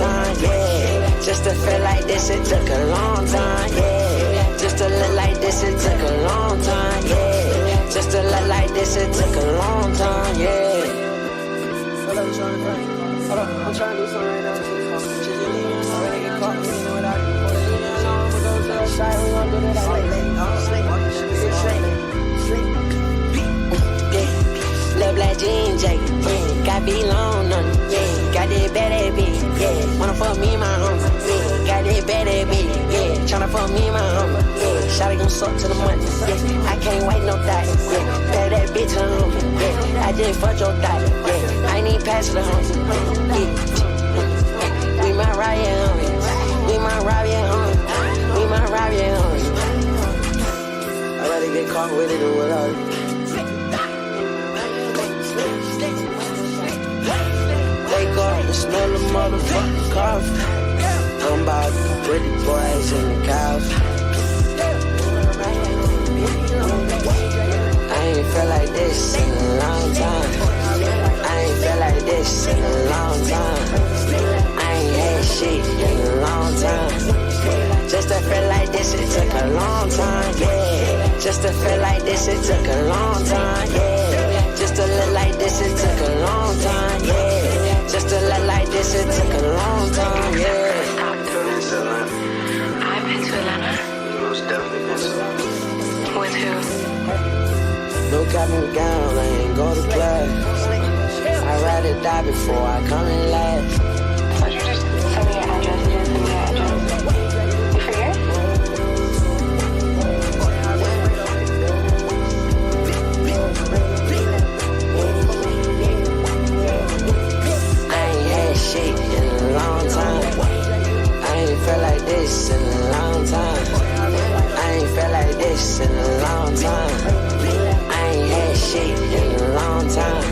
time, yeah. Just to feel like this, it took a long time, yeah. Just to look like this, it took a long time, yeah. Just to look like this, it took a long time, yeah. Hold up, I'm trying to do something right now. Little black jean jacket, yeah. Got be long on it, yeah. Got that bad bitch, yeah. Wanna fuck me, my homie, yeah. Got that bad bitch, yeah. Tryna fuck me, my homie, yeah. Shawty gon' suck to the money, yeah. I can't wait no thotty, yeah. Bad that bitch to the homie, yeah. I just fucked your thotty, yeah. I ain't even pass the homie, yeah. We might ride your homie, we might rob your homie, we might rob your homie. I'd rather get caught with it than without it. Wake up and smell the motherfucking coffee. I'm about the pretty boys and the cows. I ain't felt like this in a long time. I ain't felt like this in a long time. I ain't had shit in a long time. Just to feel like this, it took a long time, yeah. Just to feel like this, it took a long time, yeah. Just to look like this, it took a long time, yeah. Just to look like this, it took a long time, yeah. I've been to Atlanta. Most definitely been to Atlanta. With who? No cap and gown, I ain't go to class. I'd rather die before I come in last. Why don't you just send me your address? You didn't send me your address. You forget? I ain't had shit in a long time. I ain't felt like this in a long time. I ain't felt like this in a long time. I ain't had shit in a long time.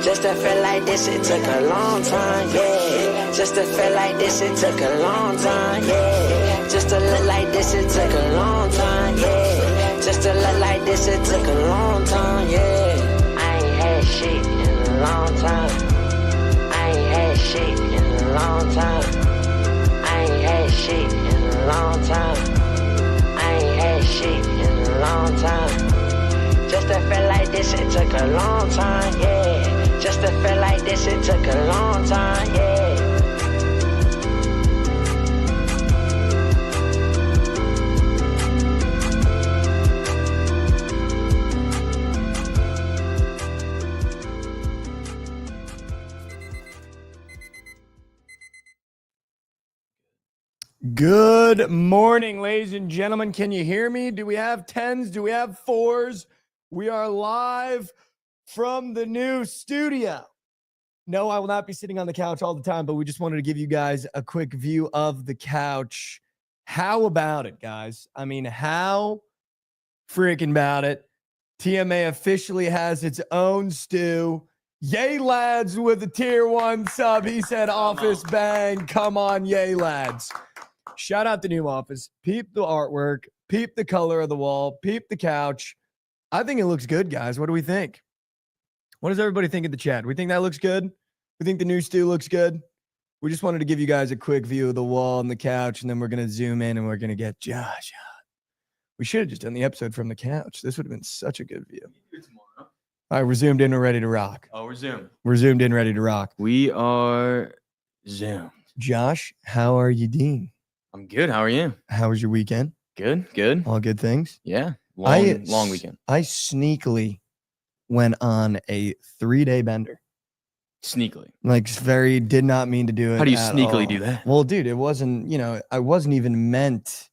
Just to feel like this, it took a long time, yeah. Just to feel like this, it took a long time, yeah. Just to look like this, it took a long time, yeah. Just to look like this, it took a long time, yeah. I ain't had shit in a long time. I ain't had shit in a long time. I ain't had shit in a long time. I ain't had shit in a long time. Just to feel like this, it took a long time, yeah. Just to feel like this, it took a long time, yeah. Good morning, ladies and gentlemen. Can you hear me? Do we have 10s? Do we have 4s? We are live from the new studio. No, I will not be sitting on the couch all the time, but we just wanted to give you guys a quick view of the couch. How about it, guys? I mean, how freaking about it? TMA officially has its own stew. Yay, lads, with a tier 1 sub. He said office bang. Come on, yay, lads. Shout out the new office. Peep the artwork. Peep the color of the wall. Peep the couch. I think it looks good, guys. What do we think? What does everybody think in the chat? We think that looks good? We think the new stew looks good? We just wanted to give you guys a quick view of the wall and the couch, and then we're going to zoom in and we're going to get Josh on. We should have just done the episode from the couch. This would have been such a good view. All right, we're zoomed in. We're ready to rock. Oh, we're zoomed. We're zoomed in, ready to rock. We are zoomed. Josh, how are you, Dean? I'm good. How are you? How was your weekend? Good. Good. All good things? Yeah. Long weekend. I sneakily went on a 3-day bender. Sneakily. Like, did not mean to do it. How do you at sneakily all. do that? Well, dude, it wasn't, I wasn't even meant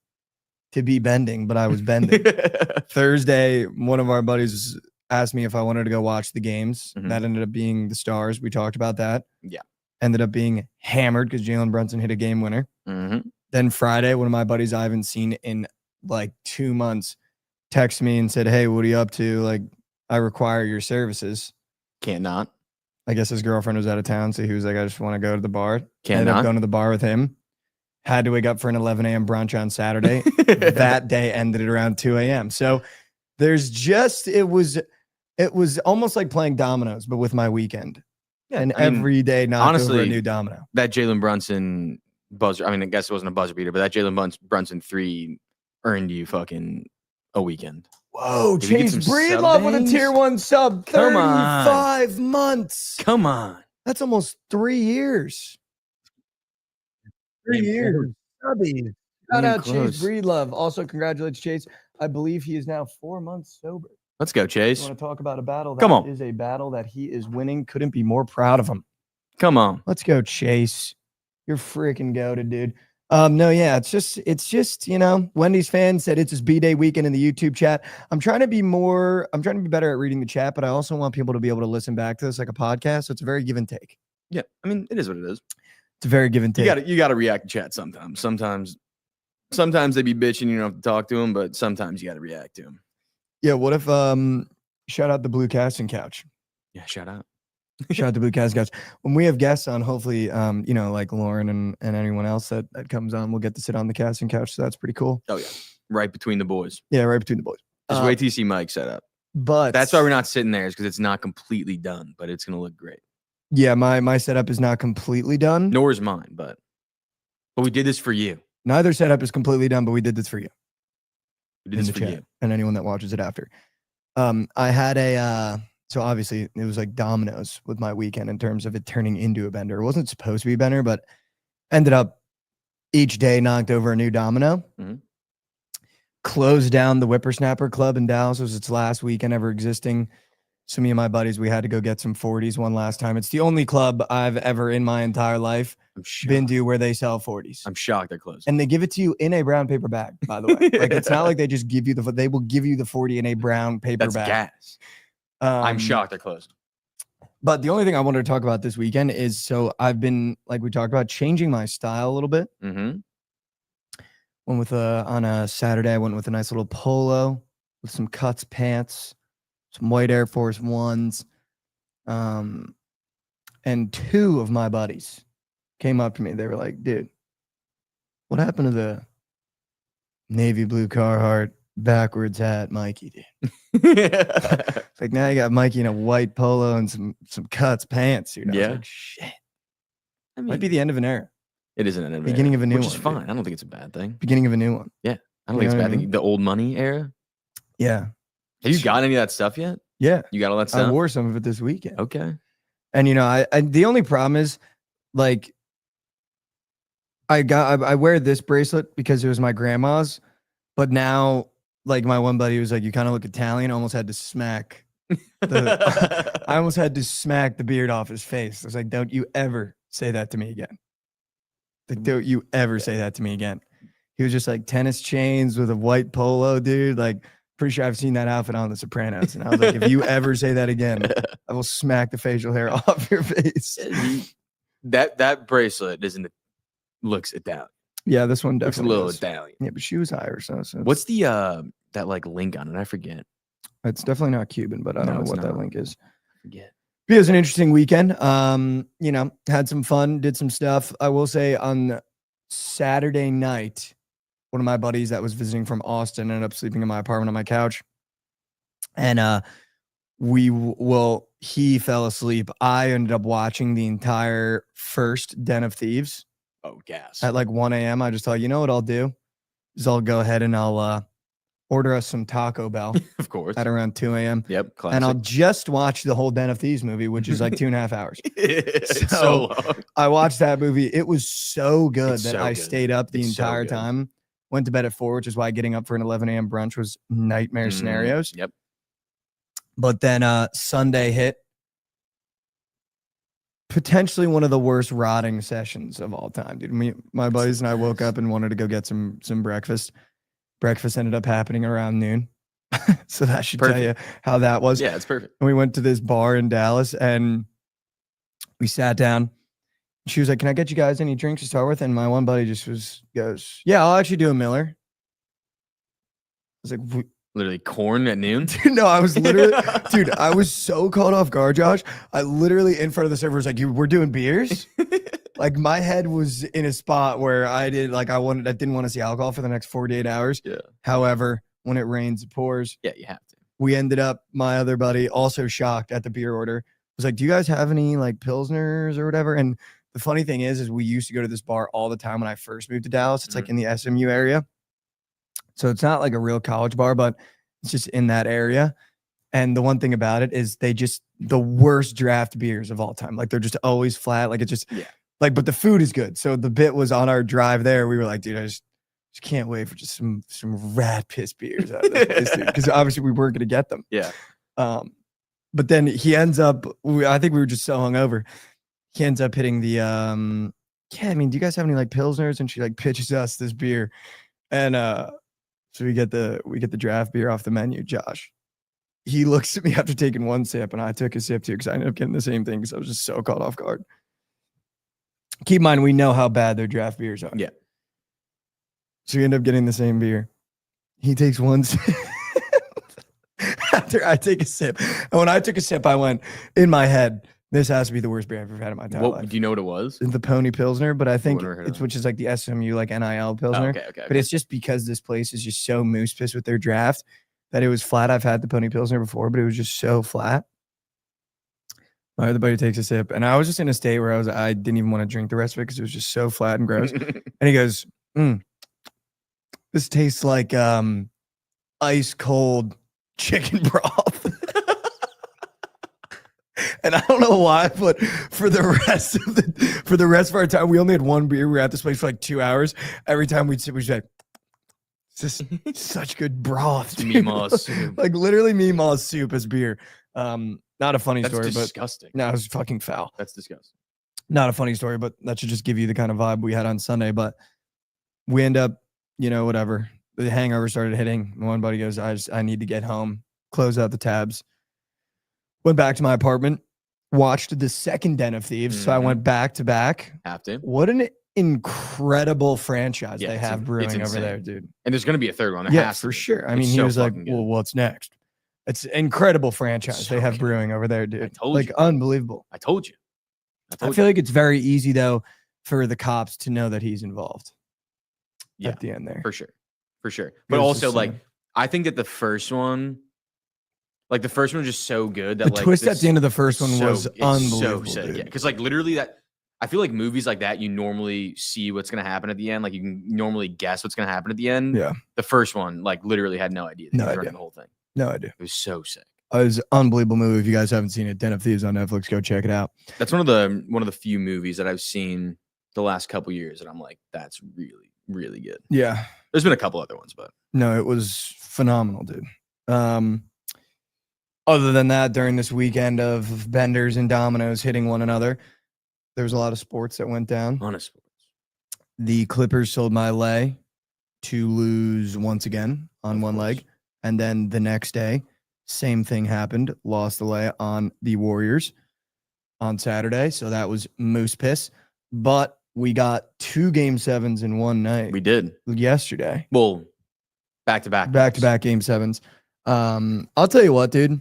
to be bending, but I was bending. Thursday, one of our buddies asked me if I wanted to go watch the games. Mhm. That ended up being the Stars. We talked about that. Yeah. Ended up being hammered because Jalen Brunson hit a game winner. Mm-hmm. Then Friday, one of my buddies I haven't seen in like 2 months texted me and said, "Hey, what are you up to? Like, I require your services." Can't not. I guess his girlfriend was out of town, so he was like, "I just want to go to the bar." Can't Ended up not. going to the bar with him. Had to wake up for an 11 a.m. brunch on Saturday. That day ended at around 2 a.m. So there's just, it was almost like playing dominoes, but with my weekend. Yeah, and I mean, every day knocked over a honestly, new domino. that Jalen Brunson buzzer. I mean, I guess it wasn't a buzzer beater, but that Jalen Brunson 3 earned you fucking a weekend. Whoa, Did we get Chase some Breedlove with a sub-bangs? tier 1 sub. Come on. 35 months. Come on. That's almost 3 years. 3 years. Subbies. Shout out Chase Breedlove. Also, congratulations, Chase. I believe he is now 4 months sober. Let's go, You Chase. want to talk about a battle? Come on. That is a battle that he is winning. Couldn't be more proud of him. Come on. Let's go, Chase. You're freaking goated, dude. No, yeah, it's just, you know, Wendy's fan said it's his B-Day weekend in the YouTube chat. I'm trying to be better at reading the chat, but I also want people to be able to listen back to this like a podcast. So it's a very give and take. Yeah, I mean, it is what it is. It's a very give and take. You gotta react to chat sometimes. Sometimes they be bitching, you don't have to talk to them, but sometimes you gotta react to them. Yeah, what if shout out the Blue Casting Couch. Yeah, shout out. Shout out to Blue Casting Couch. When we have guests on, hopefully you know, like Lauren and anyone else that comes on, we'll get to sit on the casting couch. So that's pretty cool. Oh yeah. Right between the boys. Yeah, right between the boys. Just wait till you see Mike set up. But That's why we're not sitting there, is because it's not completely done, but it's gonna look great. yeah, my setup is not completely done. Nor is mine, but we did this for you. Neither setup is completely done, but we did this for you. We did this for you. And anyone that watches it after. I had so obviously it was like dominoes with my weekend in terms of it turning into a bender. It wasn't supposed to be a bender, but ended up each day knocked over a new domino. Mhm. Closed down the Whippersnapper Club in Dallas. It was its last weekend ever existing. So me and my buddies, we had to go get some 40s one last time. It's the only club I've ever in my entire life I'm shocked. been to where they sell 40s. I'm shocked they're closed. And they give it to you in a brown paper bag, by the way. Like, it's not like they just give you they will give you the 40 in a brown paper That's bag. gas. I'm shocked they're closed. But the only thing I wanted to talk about this weekend is, so I've been, like we talked about, changing my style a little bit. Mm-hmm. Went with on a Saturday, I went with a nice little polo with some cuts pants, some white Air Force Ones. And 2 of my buddies came up to me. They were like, dude, what happened to the navy blue Carhartt backwards hat Mikey did? It's like, now you got Mikey in a white polo and some cuts pants. You know? Yeah. I was like, shit. I mean, Might be the end of an era. it is an end of an Beginning era, of a new which one, is fine. dude. I don't think it's a bad thing. Beginning of a new one. I don't You think it's a know what bad I mean? thing. The old money era. Yeah. Have you got any of that stuff yet? Yeah. You got all that I stuff? wore some of it this weekend. Okay. And you know, I the only problem is, like, I wear this bracelet because it was my grandma's, but now, like, my one buddy was like, you kind of look Italian. I almost had to smack I almost had to smack the beard off his face. I was like, don't you ever say that to me again. Like, don't you ever say that to me again. He was just like, tennis chains with a white polo, dude. Like, pretty sure I've seen that outfit on The Sopranos. And I was like, if you ever say that again, I will smack the facial hair off your face. That bracelet looks Italian. Yeah, this one Looks a definitely little does. Italian. Yeah, but she was higher, so What's the that like link on it? I forget. it's definitely not Cuban, but I don't No, know it's what that not. link is. I forget. It was an interesting weekend. You know, had some fun, did some stuff. I will say on Saturday night, one of my buddies that was visiting from Austin ended up sleeping in my apartment on my couch. And he fell asleep. I ended up watching the entire first Den of Thieves Oh, gas. at like 1 a.m. I just thought, you know what I'll do is I'll go ahead and I'll order us some Taco Bell Of course. at around 2 a.m. Yep. Classic. And I'll just watch the whole Den of Thieves movie, which is like 2.5 hours. It's So, so long. I watched that movie. It was so good It's that so I good. stayed up the It's so entire good. time. Went to bed at 4, which is why getting up for an 11 a.m. brunch was nightmare scenarios. Yep. But then Sunday hit. Potentially one of the worst rotting sessions of all time, dude. My buddies and I woke up and wanted to go get some breakfast. Breakfast ended up happening around noon. So that should tell you how that was. Yeah, it's perfect. And we went to this bar in Dallas and we sat down. She was like, can I get you guys any drinks to start with? And my one buddy just goes, yeah, I'll actually do a Miller. I was like, Literally corn at noon. no, I was literally, dude, I was so caught off guard, Josh. I literally in front of the server was like, we're doing beers? Like, my head was in a spot where I didn't want to see alcohol for the next 48 hours. Yeah. However, when it rains, it pours. Yeah, you have to. We ended up, my other buddy, also shocked at the beer order. was like, do you guys have any like Pilsners or whatever? And the funny thing is we used to go to this bar all the time when I first moved to Dallas. It's like in the SMU area. So it's not like a real college bar, but it's just in that area. And the one thing about it is they just the worst draft beers of all time. Like they're just always flat. Like it's just like, but the food is good. So the bit was on our drive there. We were like, dude, I just can't wait for just some rat piss beers out of this place, dude. Because obviously we weren't going to get them. Yeah. But then he ends up, I think we were just so hungover. He ends up hitting the, yeah, I mean, do you guys have any like Pilsners? And she like pitches us this beer. And so we get the draft beer off the menu. Josh, he looks at me after taking one sip, and I took a sip too because I ended up getting the same thing because I was just so caught off guard. Keep in mind, we know how bad their draft beers are. Yeah. So we end up getting the same beer. He takes one sip. After I take a sip. And when I took a sip, I went, in my head, this has to be the worst beer I've ever had in my entire life. Do you know what it was? The Pony Pilsner, but I think it's which is like the SMU like NIL Pilsner. Oh, okay. But it's just because this place is just so moose piss with their draft that it was flat. I've had the Pony Pilsner before, but it was just so flat. Everybody takes a sip, and I was just in a state where I didn't even want to drink the rest of it because it was just so flat and gross. And he goes, "This tastes like ice cold chicken broth." And I don't know why, but for the rest of our time, we only had one beer. We were at this place for like 2 hours. Every time we'd sip, we'd say, "This is such good broth." Meemaw soup. Like literally Meemaw soup as beer. Not a funny story, That's but disgusting. no, it was fucking foul. That's disgusting. Not a funny story, but that should just give you the kind of vibe we had on Sunday. But we end up, whatever. The hangover started hitting. One buddy goes, I need to get home. Close out the tabs. Went back to my apartment. Watched the second Den of Thieves. So I went back to back. Have to. What an incredible franchise they have it's brewing over insane. there, dude. And there's going to be a third one. Yeah, for sure. I mean, he was like, well, what's next? It's an incredible franchise they have brewing over there, dude. I told you. Unbelievable. I told you. I feel like it's very easy, though, for the cops to know that he's involved. Yeah, at the end there. For sure. But also, like, I think that the first one was just so good that the twist at the end of the first one was unbelievable. So sick. Yeah, because like literally I feel like movies like that, you normally see what's gonna happen at the end. Like you can normally guess what's gonna happen at the end. Yeah. The first one, like literally had no idea. No idea. The whole thing. No idea. It was so sick. It was an unbelievable movie. If you guys haven't seen it, Den of Thieves on Netflix, go check it out. That's one of the few movies that I've seen the last couple years, and I'm like, that's really, really good. Yeah. There's been a couple other ones, but no, it was phenomenal, dude. Other than that, during this weekend of Benders and Dominoes hitting one another, there was a lot of sports that went down. Honest sports. The Clippers sold my lay to lose once again on one leg. And then the next day, same thing happened. Lost the lay on the Warriors on Saturday. So that was moose piss. But we got 2 Game 7s in one night. We did. Yesterday. Well, back-to-back. Back-to-back Game 7s. I'll tell you what, dude.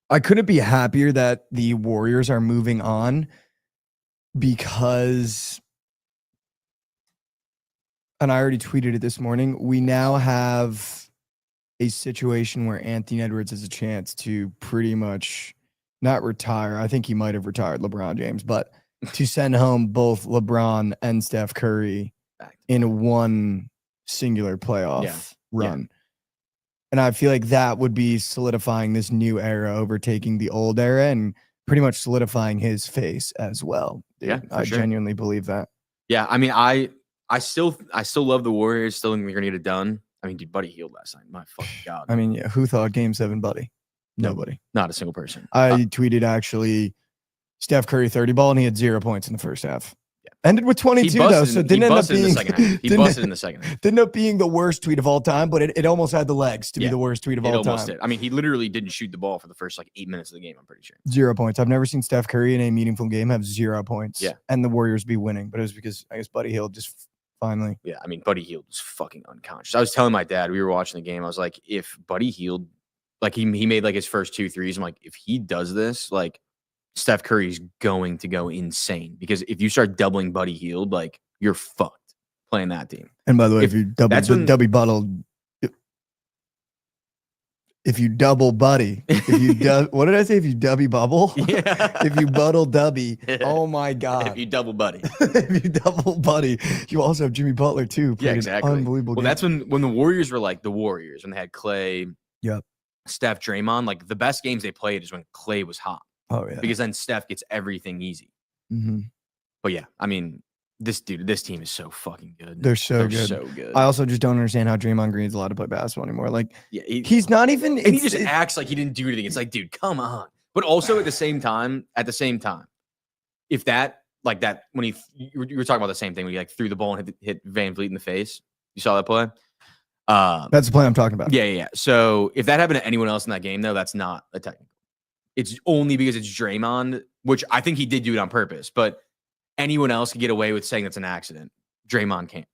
I couldn't be happier that the Warriors are moving on because, and I already tweeted it this morning, we now have a situation where Anthony Edwards has a chance to pretty much not retire. I think he might have retired LeBron James, but to send home both LeBron and Steph Curry in one singular playoff run. Yeah. And I feel like that would be solidifying this new era, overtaking the old era, and pretty much solidifying his face as well. Dude. Yeah, I genuinely believe that. Yeah, I mean, I still love the Warriors. Still think they're gonna get it done. I mean, dude, Buddy healed last night. My fucking God. I mean, yeah, who thought Game 7, Buddy? Nobody. Not a single person. I tweeted actually Steph Curry 30 ball, and he had 0 points in the first half. Ended with 22 though, so it didn't end up being. He busted in the second half. Didn't end up being the worst tweet of all time, but it almost had the legs to be the worst tweet of all time. Did. I mean, he literally didn't shoot the ball for the first 8 minutes of the game. I'm pretty sure 0 points. I've never seen Steph Curry in a meaningful game have 0 points. Yeah, and the Warriors be winning, but it was because I guess Buddy Hield just finally. Yeah, I mean, Buddy Hield was fucking unconscious. I was telling my dad, we were watching the game. I was like, if Buddy Hield, he made his first 2 threes. I'm like, if he does this, Steph Curry's going to go insane because if you start doubling Buddy Hield, you're fucked playing that team. And by the way, if you double Buttle, if you double buddy, if you what did I say? If you dubby bubble, Yeah. if you buddle dubby, oh my god! If you double buddy. If you double buddy, you also have Jimmy Butler too. Yeah, Played an exactly. Unbelievable. Well, game. that's when the Warriors were like the Warriors, when they had Clay, Yep. Steph, Draymond. Like the best games they played is when Clay was hot, Oh yeah. because then Steph gets everything easy. Mm-hmm. But yeah, I mean, this team is so fucking good. They're so good. So good. I also just don't understand how Draymond Green's allowed to play basketball anymore. Like Yeah, he's not even. and he just acts like he didn't do anything. It's like, dude, come on. But also at the same time, if that like that when you were talking about the same thing when he like threw the ball and hit Van Vliet in the face. You saw that play? That's the play I'm talking about. Yeah. So if that happened to anyone else in that game, though, that's not a technical. It's only because it's Draymond, which I think he did do it on purpose, but anyone else could get away with saying that's an accident. Draymond can't.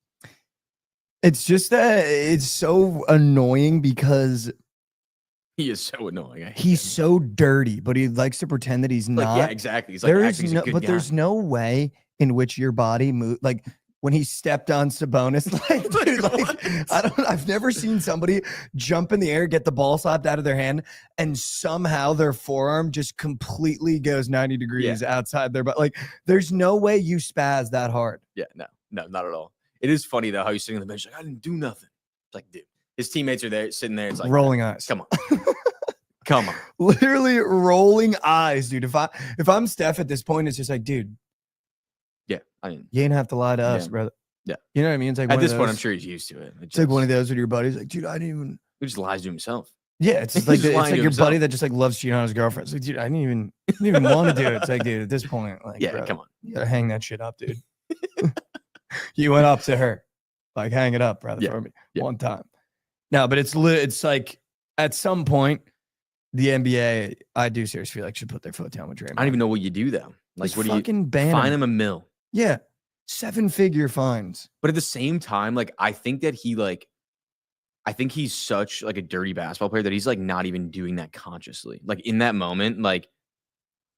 It's just that it's so annoying because He is so annoying. I hate he's him. so dirty, but he likes to pretend that he's Like, not. yeah, exactly. He's like, There actually, is he's a no, good but guy. there's no way in which your body move. Like when he stepped on Sabonis, like, dude, What? I've never seen somebody jump in the air, get the ball slapped out of their hand, and somehow their forearm just completely goes 90 degrees outside their butt. Like there's no way you spaz that hard. Yeah, no, not at all. It is funny though how he's sitting on the bench like, I didn't do nothing. It's like, dude, his teammates are there sitting there. It's like Rolling eyes. Come on. Come on. Literally rolling eyes, dude. If I'm Steph at this point, it's just like, dude, Yeah. I mean, you ain't have to lie to us, Yeah. brother. Yeah. You know what I mean? It's like at one of this point, I'm those- sure he's used to it. It's like one of those with your buddies, like, dude, I didn't even. He just lies to himself. Yeah, it's just He's like just it's lying like to your himself. buddy that just like loves cheating on his girlfriend. It's like, dude, I didn't even want to do it. It's like, dude, at this point, like, Yeah, bro, come on. you gotta hang that shit up, dude. You went up to her, like, hang it up, brother, Yeah, for me yeah. one time. No, but it's like at some point, the NBA, I do seriously feel like should put their foot down with Draymond. I don't even know what you do though. Like, Just what do you fucking ban fine him? him a mil? Yeah, 7-figure fines. But at the same time, like, I think he's such like a dirty basketball player that he's like not even doing that consciously. Like in that moment, like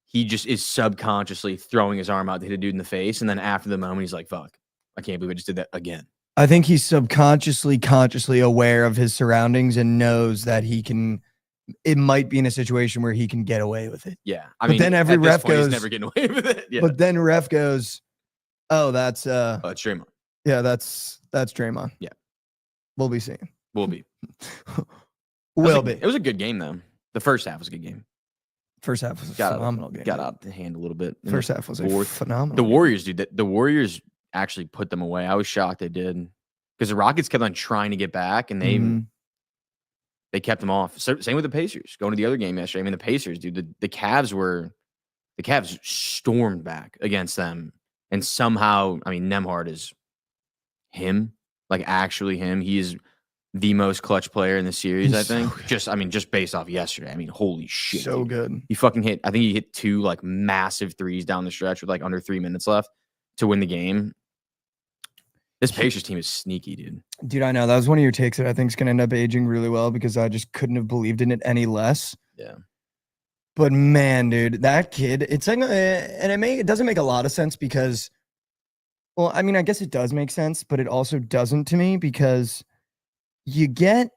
he just is subconsciously throwing his arm out to hit a dude in the face, and then after the moment, he's like, "Fuck, I can't believe I just did that again." I think he's consciously aware of his surroundings and knows that he can. It might be in a situation where he can get away with it. Yeah, I But mean, then every at this ref point, he's goes- never getting away with it. Yeah, But then ref goes, "Oh, that's it's Draymond. yeah, that's Draymond." Yeah. We'll be seeing. Will be. Will be. It was a good game though. The first half was a good game. First half was a Got phenomenal game. Got out the hand a little bit. in the First half was a fourth. phenomenal. The game. Warriors, dude. The Warriors actually put them away. I was shocked they did, because the Rockets kept on trying to get back, and Mhm. they kept them off. So, same with the Pacers. Going to the other game yesterday. I mean, the Pacers, dude. The Cavs stormed back against them, and somehow, I mean, Nembhard is him, like actually him. He is the most clutch player in the series. He's I so think. good. Just based off yesterday. I mean, holy shit. So dude. good. He fucking hit. I think he hit 2 like massive threes down the stretch with like under 3 minutes left to win the game. This Pacers team is sneaky, dude. Dude, I know that was one of your takes that I think is going to end up aging really well because I just couldn't have believed in it any less. Yeah. But man, dude, that kid, it's like, and it doesn't make a lot of sense because, well, I mean, I guess it does make sense, but it also doesn't to me because you get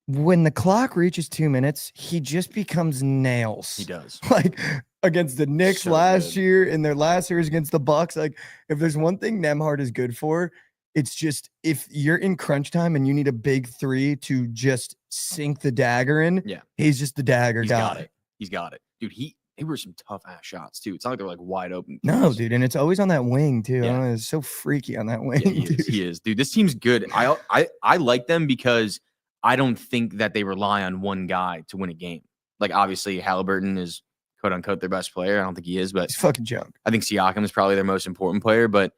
when the clock reaches 2 minutes, he just becomes nails. He does. Like against the Knicks So last good. year in their last series against the Bucks. Like if there's one thing Nembhard is good for, it's just if you're in crunch time and you need a big three to just sink the dagger in, Yeah. he's just the dagger He's guy. got it. He's got it. Dude, they were some tough ass shots too. It's not like they're like wide open. No, threes. dude, and it's always on that wing too. I Yeah. don't know, it's so freaky on that wing. Yeah, he is. dude. He is. Dude, this team's good. I like them because I don't think that they rely on one guy to win a game. Like obviously Halliburton is quote unquote their best player. I don't think he is, but He's fucking junk. I think Siakam is probably their most important player. But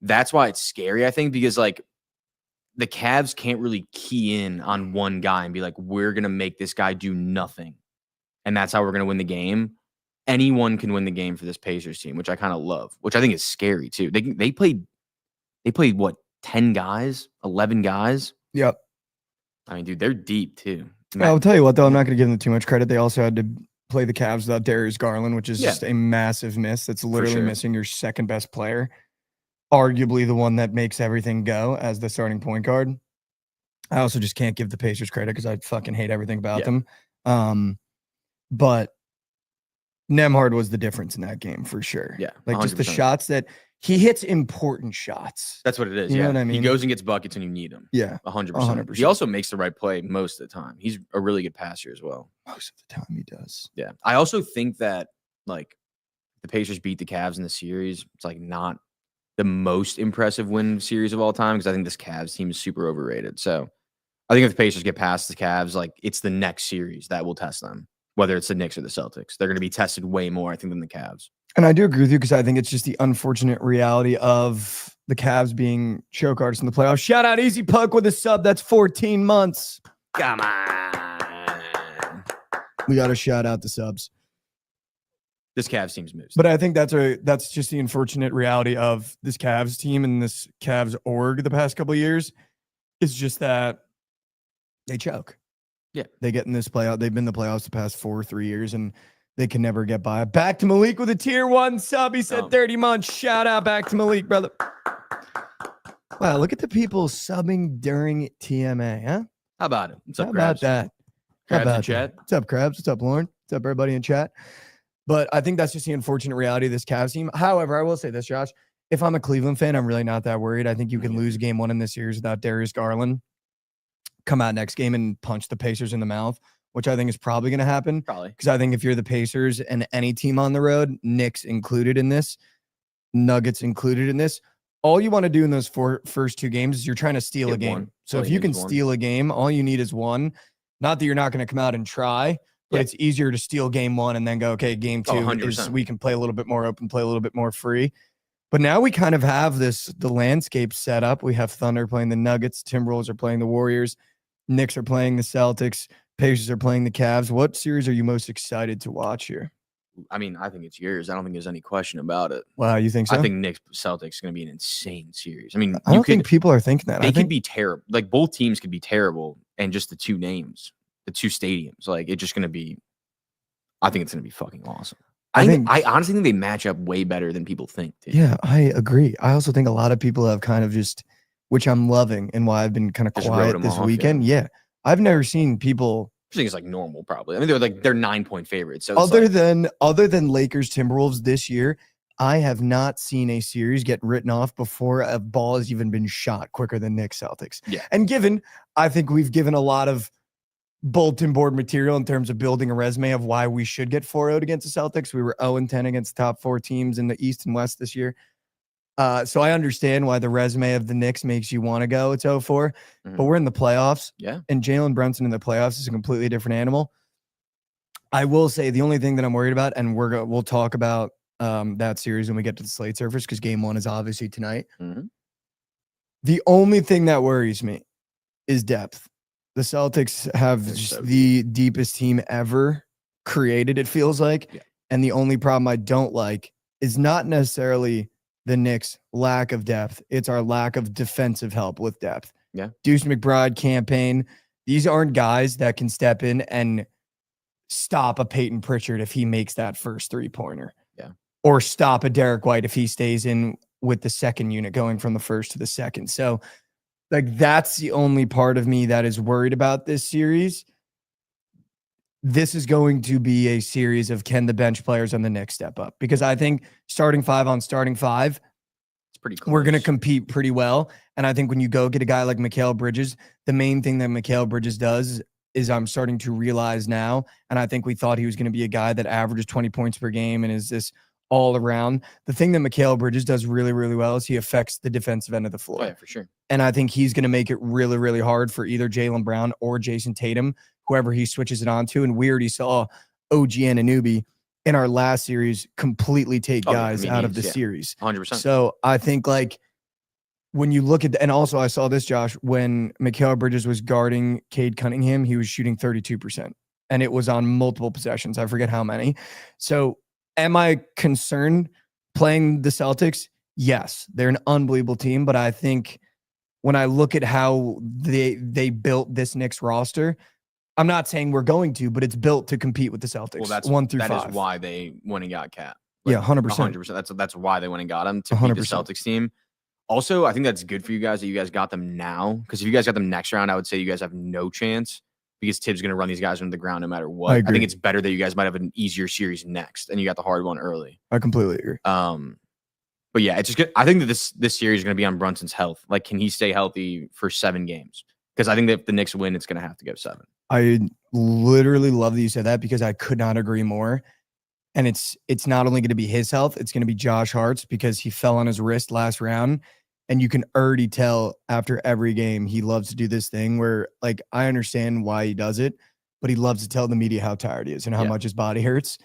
that's why it's scary, I think, because like the Cavs can't really key in on one guy and be like, we're gonna make this guy do nothing, and that's how we're gonna win the game. Anyone can win the game for this Pacers team, which I kind of love, which I think is scary too. They played what, 10 guys, 11 guys. Yep. I mean, dude, they're deep too. I'll tell you what, though, I'm not going to give them too much credit. They also had to play the Cavs without Darius Garland, which is Yeah. just a massive miss. That's literally sure. missing your second best player, arguably the one that makes everything go as the starting point guard. I also just can't give the Pacers credit because I fucking hate everything about Yeah. them. But Nembhard was the difference in that game for sure. Yeah, Like just the 100%. shots that he hits important shots. That's what it is. You know Yeah, what I he mean? goes and gets buckets when you need him. Yeah, 100%. 100%. He also makes the right play most of the time. He's a really good passer as well. Most of the time he does. Yeah, I also think that like the Pacers beat the Cavs in the series. It's like not the most impressive win series of all time because I think this Cavs team is super overrated. So I think if the Pacers get past the Cavs, like it's the next series that will test them, whether it's the Knicks or the Celtics. They're going to be tested way more, I think, than the Cavs. And I do agree with you because I think it's just the unfortunate reality of the Cavs being choke artists in the playoffs. Shout out Easy Puck with a sub. That's 14 months. Come on. We got to shout out the subs. This Cavs team's moves. But I think that's just the unfortunate reality of this Cavs team and this Cavs org the past couple of years. It's just that they choke. Yeah. They get in this playoff. They've been in the playoffs the past 3 years, and they can never get by. Back to Malik with a tier 1 sub. He said 30 months. Shout out back to Malik, brother. Wow, look at the people subbing during TMA, huh? How about it? What's up, How about Krabs? that? How Krabs in about chat? that? What's up, Krabs? What's up, Lauren? What's up, everybody in chat? But I think that's just the unfortunate reality of this Cavs team. However, I will say this, Josh. If I'm a Cleveland fan, I'm really not that worried. I think you can lose game 1 in this series without Darius Garland. Come out next game and punch the Pacers in the mouth, which I think is probably going to happen. Probably. Because I think if you're the Pacers and any team on the road, Knicks included in this, Nuggets included in this, all you want to do in those first 2 games is you're trying to steal Get a game. one. So All if you you need can is one. steal a game, all you need is one. Not that you're not going to come out and try, but it's easier to steal game 1 and then go, okay, game 2 is 100%. we can play a little bit more open, play a little bit more free. But now we kind of have the landscape set up. We have Thunder playing the Nuggets, Timberwolves are playing the Warriors, Knicks are playing the Celtics, Pacers are playing the Cavs. What series are you most excited to watch here? I mean, I think it's yours. I don't think there's any question about it. Wow, you think so? I think Knicks Celtics is going to be an insane series. I mean, I don't think people are thinking that. they I could think be terrible. Like both teams could be terrible, and just the 2 names, the 2 stadiums, like it's just going to be. I think it's going to be fucking awesome. I honestly think they match up way better than people think. Dude. Yeah, I agree. I also think a lot of people have kind of just, which I'm loving, and why I've been kind of Just wrote quiet 'em this off, weekend. Yeah, I've never seen people I think it's like normal, probably. I mean, they're 9-point favorites. So other it's like, than Lakers Timberwolves this year. I have not seen a series get written off before a ball has even been shot quicker than Knicks Celtics. Yeah. And I think we've given a lot of bulletin board material in terms of building a resume of why we should get 4-0 against the Celtics. We were 0-10 against the top 4 teams in the East and West this year. So I understand why the resume of the Knicks makes you want to go. It's 0-4, but we're in the playoffs. Yeah. And Jalen Brunson in the playoffs is a completely different animal. I will say the only thing that I'm worried about, and we'll talk about that series when we get to the slate surface because game 1 is obviously tonight. Mhm. The only thing that worries me is depth. The Celtics have They're just so the deepest team ever created, it feels like. Yeah. And the only problem I don't like is not necessarily the Knicks' lack of depth. It's our lack of defensive help with depth. Yeah. Deuce McBride, Campaign. These aren't guys that can step in and stop a Peyton Pritchard if he makes that first 3-pointer. Yeah. Or stop a Derek White if he stays in with the second unit going from the first to the second. So like that's the only part of me that is worried about this series. This is going to be a series of can the bench players on the Knicks step up? Because I think starting 5 on starting 5, It's pretty close. we're going to compete pretty well. And I think when you go get a guy like Mikal Bridges, the main thing that Mikal Bridges does is I'm starting to realize now, and I think we thought he was going to be a guy that averages 20 points per game and is this all around. The thing that Mikal Bridges does really, really well is he affects the defensive end of the floor. Oh, yeah, for sure. And I think he's going to make it really, really hard for either Jaylen Brown or Jason Tatum, whoever he switches it on to. And we already saw OG Anunoby in our last series completely take guys out of the series. 100%. So I think like when you look at, and also I saw this, Josh, when Mikal Bridges was guarding Cade Cunningham, he was shooting 32%. And it was on multiple possessions. I forget how many. So am I concerned playing the Celtics? Yes, they're an unbelievable team. But I think when I look at how they built this Knicks roster, I'm not saying we're going to, but it's built to compete with the Celtics. Well, that's 1 through that 5. is why they went and got Cat. Yeah, 100%. 100%. That's why they went and got him to beat the 100%. Celtics team. Also, I think that's good for you guys that you guys got them now. Because if you guys got them next round, I would say you guys have no chance because Tibbs going to run these guys into the ground no matter what. I agree. think it's better that you guys might have an easier series next, and you got the hard one early. I completely agree. But yeah, it's just good. I think that this series is going to be on Brunson's health. Like, can he stay healthy for 7 games? Because I think that if the Knicks win, it's going to have to go 7. I literally love that you said that because I could not agree more. And it's not only going to be his health, it's going to be Josh Hart's because he fell on his wrist last round. And you can already tell after every game, he loves to do this thing where, like, I understand why he does it, but he loves to tell the media how tired he is and how much his body hurts.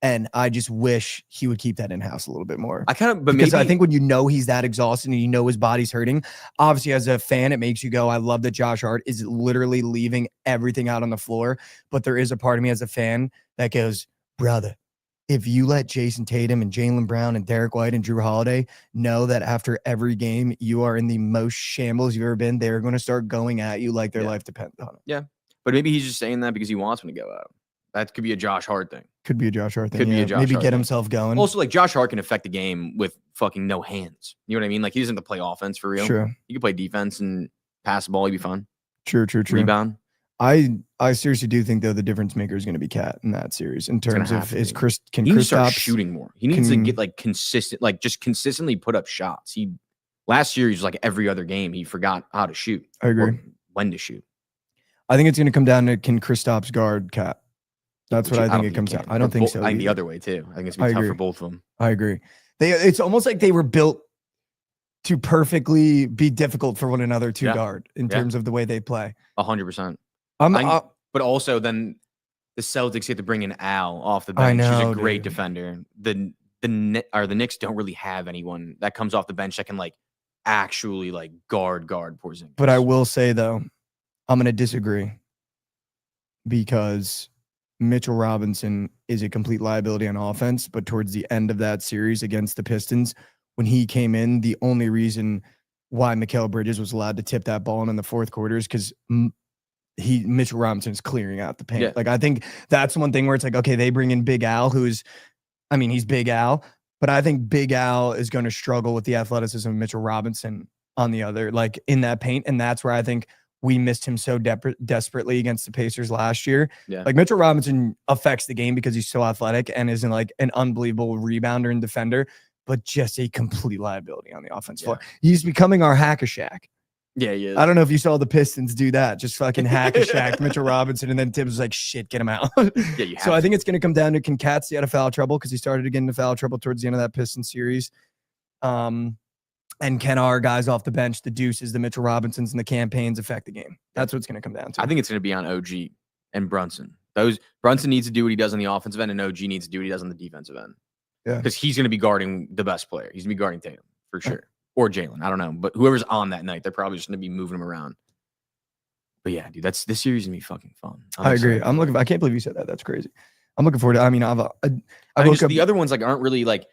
And I just wish he would keep that in-house a little bit more. But because I think when you know he's that exhausted and you know his body's hurting, obviously as a fan, it makes you go, I love that Josh Hart is literally leaving everything out on the floor. But there is a part of me as a fan that goes, brother, if you let Jason Tatum and Jaylen Brown and Derek White and Drew Holiday know that after every game you are in the most shambles you've ever been, they're going to start going at you like their life depends on it. Yeah. But maybe he's just saying that because he wants him to go out. That could be a Josh Hart thing. Could be a Josh Hart thing. Could be a Josh Maybe Hart get thing. himself going. Also, like, Josh Hart can affect the game with fucking no hands. You know what I mean? Like, he doesn't have to play offense for real. True. He can play defense and pass the ball. He'd be fun. True. Rebound. I seriously do think, though, the difference maker is going to be Cat in that series in terms of he needs to Kristaps start shooting more. He needs to get, like, consistent, like, just consistently put up shots. Last year, he was like every other game, he forgot how to shoot. I agree. Or when to shoot. I think it's going to come down to can Kristaps guard Cat. That's what I think it comes down. I don't think so. I think the other way too. I think it's gonna be tough for both of them. I agree. It's almost like they were built to perfectly be difficult for one another to guard in terms of the way they play. 100%. But also then the Celtics get to bring in Al off the bench. He's a great defender. The Knicks don't really have anyone that comes off the bench that can like actually like guard Porzingis. But I will say though, I'm going to disagree because Mitchell Robinson is a complete liability on offense, but towards the end of that series against the Pistons, when he came in, the only reason why Mikal Bridges was allowed to tip that ball in the fourth quarter is because Mitchell Robinson is clearing out the paint. Yeah. Like, I think that's one thing where it's like, okay, they bring in Big Al, he's Big Al, but I think Big Al is going to struggle with the athleticism of Mitchell Robinson on the other, like in that paint. And that's where I think we missed him so desperately against the Pacers last year. Yeah. Like, Mitchell Robinson affects the game because he's so athletic and isn't like an unbelievable rebounder and defender, but just a complete liability on the offense floor. He's becoming our hack-a-Shaq. Yeah, yeah. I don't know if you saw the Pistons do that. Just fucking hack-a-Shaq Mitchell Robinson, and then Tibbs was like, shit, get him out. So I think it's going to come down to, can Cat stay out of foul trouble? Because he started to get into foul trouble towards the end of that Pistons series. And can our guys off the bench, the Deuces, the Mitchell Robinsons, and the campaigns affect the game? That's what it's going to come down to. I think it's going to be on OG and Brunson. Brunson needs to do what he does on the offensive end, and OG needs to do what he does on the defensive end. Yeah. Because he's going to be guarding the best player. He's going to be guarding Tatum, for sure. Or Jalen. I don't know. But whoever's on that night, they're probably just going to be moving him around. But yeah, dude, this series is going to be fucking fun. I agree. I can't believe you said that. That's crazy. I'm looking forward to it. I mean, the other ones like aren't really like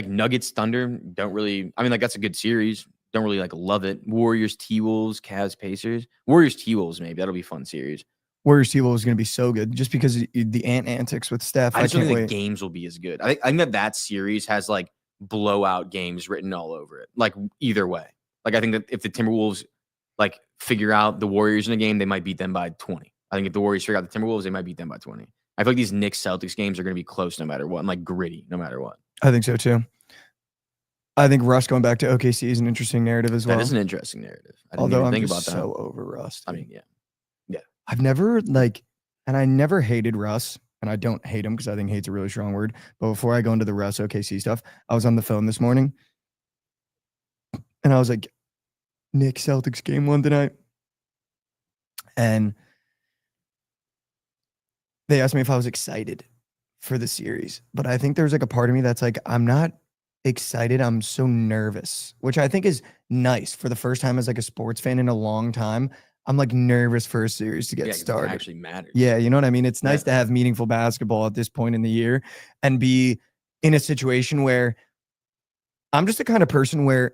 Nuggets, Thunder, don't really, I mean, like, that's a good series. Don't really like love it. Warriors, T-Wolves, Cavs, Pacers. Warriors, T-Wolves, maybe. That'll be a fun series. Warriors T-Wolves is going to be so good just because the antics with Steph. I just don't think the games will be as good. I think that series has like blowout games written all over it. Like, either way. Like, I think that if the Timberwolves like figure out the Warriors in a game, they might beat them by 20. I think if the Warriors figure out the Timberwolves, they might beat them by 20. I feel like these Knicks Celtics games are going to be close no matter what, and like gritty no matter what. I think so too. I think Russ going back to OKC is an interesting narrative as well. That is an interesting narrative. Although I'm just so over Russ. I mean, yeah. I've never and I never hated Russ, and I don't hate him because I think hate's a really strong word. But before I go into the Russ OKC stuff, I was on the phone this morning, and I was like, Knicks Celtics game 1 tonight, and they asked me if I was excited for the series, but I think there's like a part of me that's like, I'm not excited. I'm so nervous, which I think is nice for the first time as like a sports fan in a long time. I'm like nervous for a series to get started. It actually matters. Yeah, you know what I mean? It's nice to have meaningful basketball at this point in the year and be in a situation where I'm just the kind of person where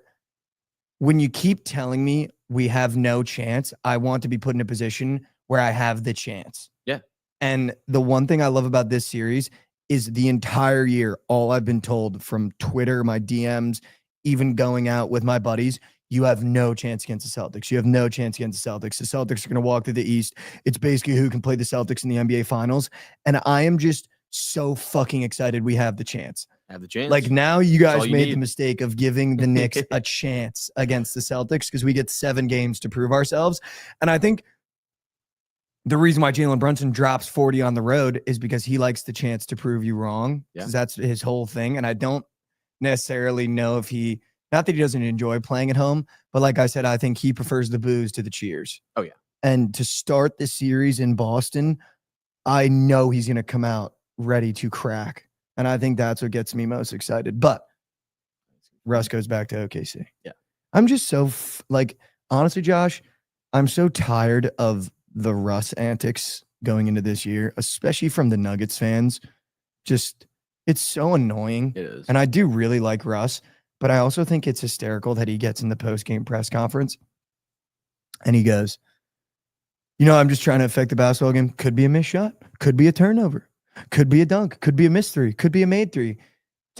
when you keep telling me we have no chance, I want to be put in a position where I have the chance. Yeah. And the one thing I love about this series is the entire year, all I've been told from Twitter, my DMs, even going out with my buddies, you have no chance against the Celtics. You have no chance against the Celtics. The Celtics are going to walk through the East. It's basically who can play the Celtics in the NBA Finals. And I am just so fucking excited we have the chance. Have the chance. Like now you all guys you made need. the mistake of giving the Knicks a chance against the Celtics because we get 7 games to prove ourselves. And I think the reason why Jalen Brunson drops 40 on the road is because he likes the chance to prove you wrong. Because that's his whole thing. And I don't necessarily know if not that he doesn't enjoy playing at home, but like I said, I think he prefers the boos to the cheers. Oh, yeah. And to start the series in Boston, I know he's going to come out ready to crack. And I think that's what gets me most excited. But Russ goes back to OKC. Yeah. I'm just so, honestly, Josh, I'm so tired of the Russ antics going into this year, especially from the Nuggets fans. Just, it's so annoying. It is. And I do really like Russ, but I also think it's hysterical that he gets in the post-game press conference and he goes, I'm just trying to affect the basketball game. Could be a missed shot. Could be a turnover. Could be a dunk. Could be a missed 3. Could be a made 3. It's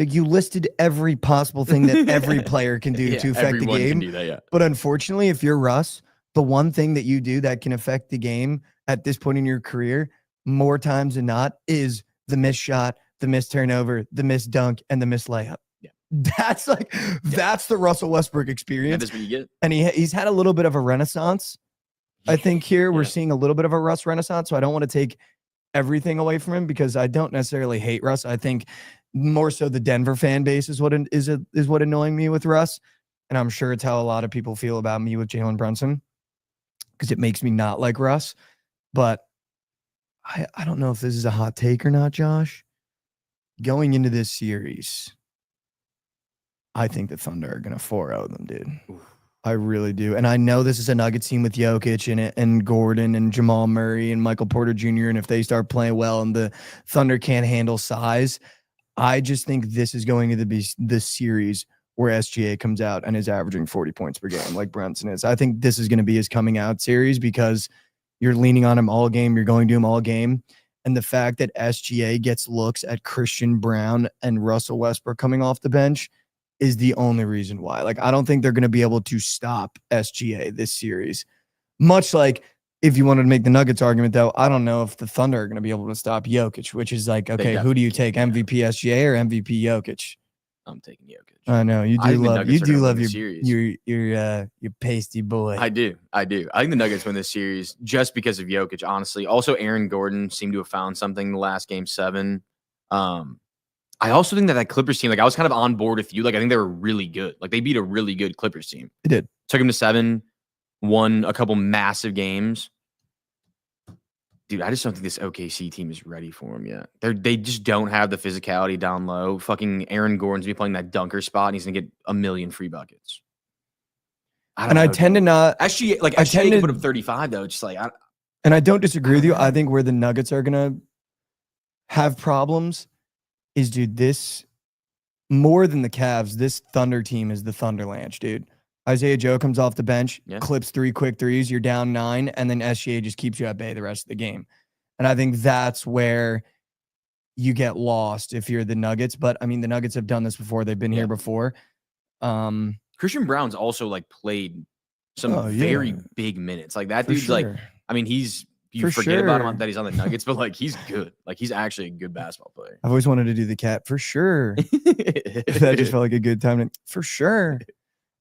like you listed every possible thing that every player can do to affect the game. Can do that, yeah. But unfortunately, if you're Russ, the one thing that you do that can affect the game at this point in your career, more times than not, is the missed shot, the missed turnover, the missed dunk, and the missed layup. Yeah. That's the Russell Westbrook experience. That's what you get. And he's had a little bit of a renaissance. I think here we're seeing a little bit of a Russ renaissance. So I don't want to take everything away from him because I don't necessarily hate Russ. I think more so the Denver fan base is what annoying me with Russ. And I'm sure it's how a lot of people feel about me with Jalen Brunson because it makes me not like Russ. But I don't know if this is a hot take or not, Josh. Going into this series, I think the Thunder are going to 4-0 them, dude. Oof. I really do. And I know this is a Nuggets team with Jokic in it and Gordon and Jamal Murray and Michael Porter Jr. And if they start playing well and the Thunder can't handle size, I just think this is going to be the series where SGA comes out and is averaging 40 points per game like Brunson is. I think this is going to be his coming out series because you're leaning on him all game. You're going to him all game. And the fact that SGA gets looks at Christian Brown and Russell Westbrook coming off the bench is the only reason why. Like, I don't think they're going to be able to stop SGA this series. Much like if you wanted to make the Nuggets argument, though, I don't know if the Thunder are going to be able to stop Jokic, which is like, okay, who do you take, MVP SGA or MVP Jokic? I'm taking Jokic. I know you do love your pasty boy. I do. I think the Nuggets win this series just because of Jokic, honestly. Also, Aaron Gordon seemed to have found something in the last game 7. I also think that Clippers team, like I was kind of on board with you. Like I think they were really good. Like they beat a really good Clippers team. They did. Took them to 7, won a couple massive games. Dude, I just don't think this OKC team is ready for him yet. They just don't have the physicality down low. Fucking Aaron Gordon's gonna be playing that dunker spot and he's gonna get 1 million free buckets. I tend to not actually like I tend to put up 35 though. Just like and I don't disagree with you. I think where the Nuggets are gonna have problems is, dude, this more than the Cavs, this Thunder team is the Thunderlanch, dude. Isaiah Joe comes off the bench, clips 3 quick threes, you're down 9, and then SGA just keeps you at bay the rest of the game. And I think that's where you get lost if you're the Nuggets. But, I mean, the Nuggets have done this before. They've been here before. Christian Brown's also, like, played some very big minutes. Like, that dude's, like, I mean, you forget about him that he's on the Nuggets, but, like, he's good. Like, he's actually a good basketball player. I've always wanted to do the cat, for sure. That just felt like a good time. For sure.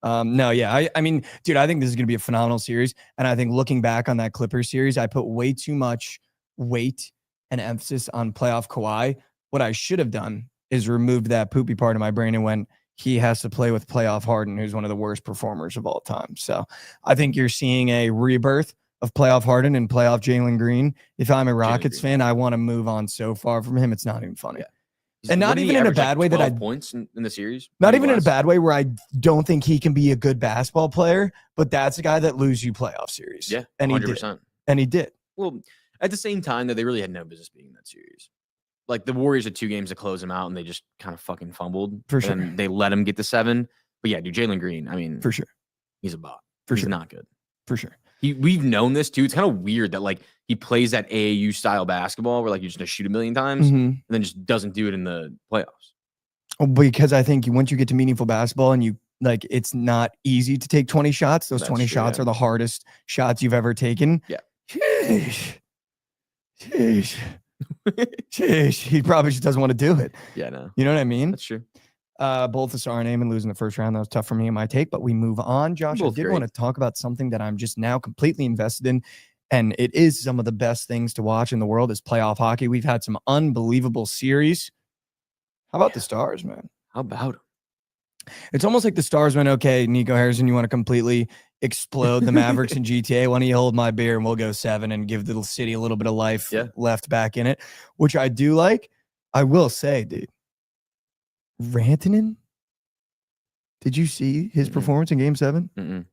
I mean, dude, I think this is going to be a phenomenal series. And I think looking back on that Clippers series, I put way too much weight and emphasis on playoff Kawhi. What I should have done is removed that poopy part of my brain and went, he has to play with playoff Harden, who's one of the worst performers of all time. So I think you're seeing a rebirth of playoff Harden and playoff Jalen Green. If I'm a Rockets fan, I want to move on so far from him. It's not even funny. Yeah. And not even in a bad way that I points in the series. Not even in a bad way where I don't think he can be a good basketball player, but that's a guy that loses you playoff series. Yeah, and 100%. He did. Well, at the same time, though, they really had no business being in that series. Like the Warriors had 2 games to close them out, and they just kind of fucking fumbled. For sure. And they let him get to 7. But yeah, dude, Jalen Green, I mean, for sure, he's a bot. He's not good. For sure. We've known this too. It's kind of weird that like he plays that AAU style basketball where like you're just gonna shoot 1 million times and then just doesn't do it in the playoffs. Because I think once you get to meaningful basketball and you like it's not easy to take 20 shots. Those That's 20 true, shots yeah. are the hardest shots you've ever taken. Yeah. Sheesh. He probably just doesn't want to do it. Yeah, no. You know what I mean? That's true. Both of us are name and losing the first round. That was tough for me and my take, but we move on. Josh, I Both did great. want to talk about something that I'm just now completely invested in. And it is some of the best things to watch in the world is playoff hockey. We've had some unbelievable series. How about the Stars, man? How about him? It's almost like the Stars went, okay, Nico Harrison, you want to completely explode the Mavericks in GTA? Why don't you hold my beer and we'll go 7 and give the city a little bit of life left back in it, which I do like. I will say, dude, Rantanen, did you see his performance in Game 7? Mm-mm.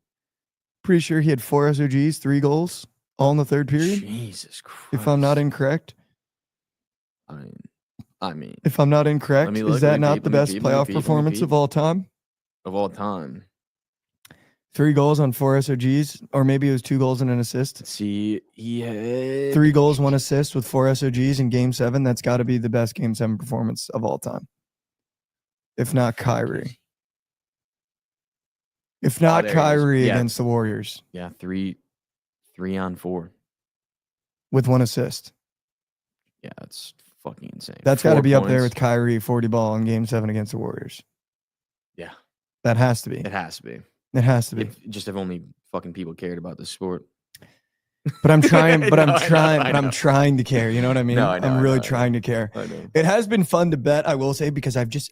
Pretty sure he had 4 SOGs, 3 goals, all in the third period. Jesus Christ. If I'm not incorrect. I mean, if I'm not incorrect, let me look, is that let me not peep, the let me best peep, let me playoff peep, let me performance peep. of all time? Of all time. 3 goals on 4 SOGs, or maybe it was 2 goals and an assist. See, he had 3 goals, 1 assist with 4 SOGs in Game 7. That's got to be the best Game 7 performance of all time. If not Kyrie. If not there it is. Kyrie Yeah. against the Warriors Yeah, 3 on 4. with 1 assist. Yeah, that's fucking insane. That's got to 4 be up there points. with Kyrie 40 ball in Game 7 against the Warriors. Yeah, That has to be. it has to be. It has to be. If only fucking people cared about this sport. But I'm trying, I know, I know. I'm trying to care. You know what I mean? No, I know, I'm I really know, I trying to care. I know. It has been fun to bet, I will say, because I've just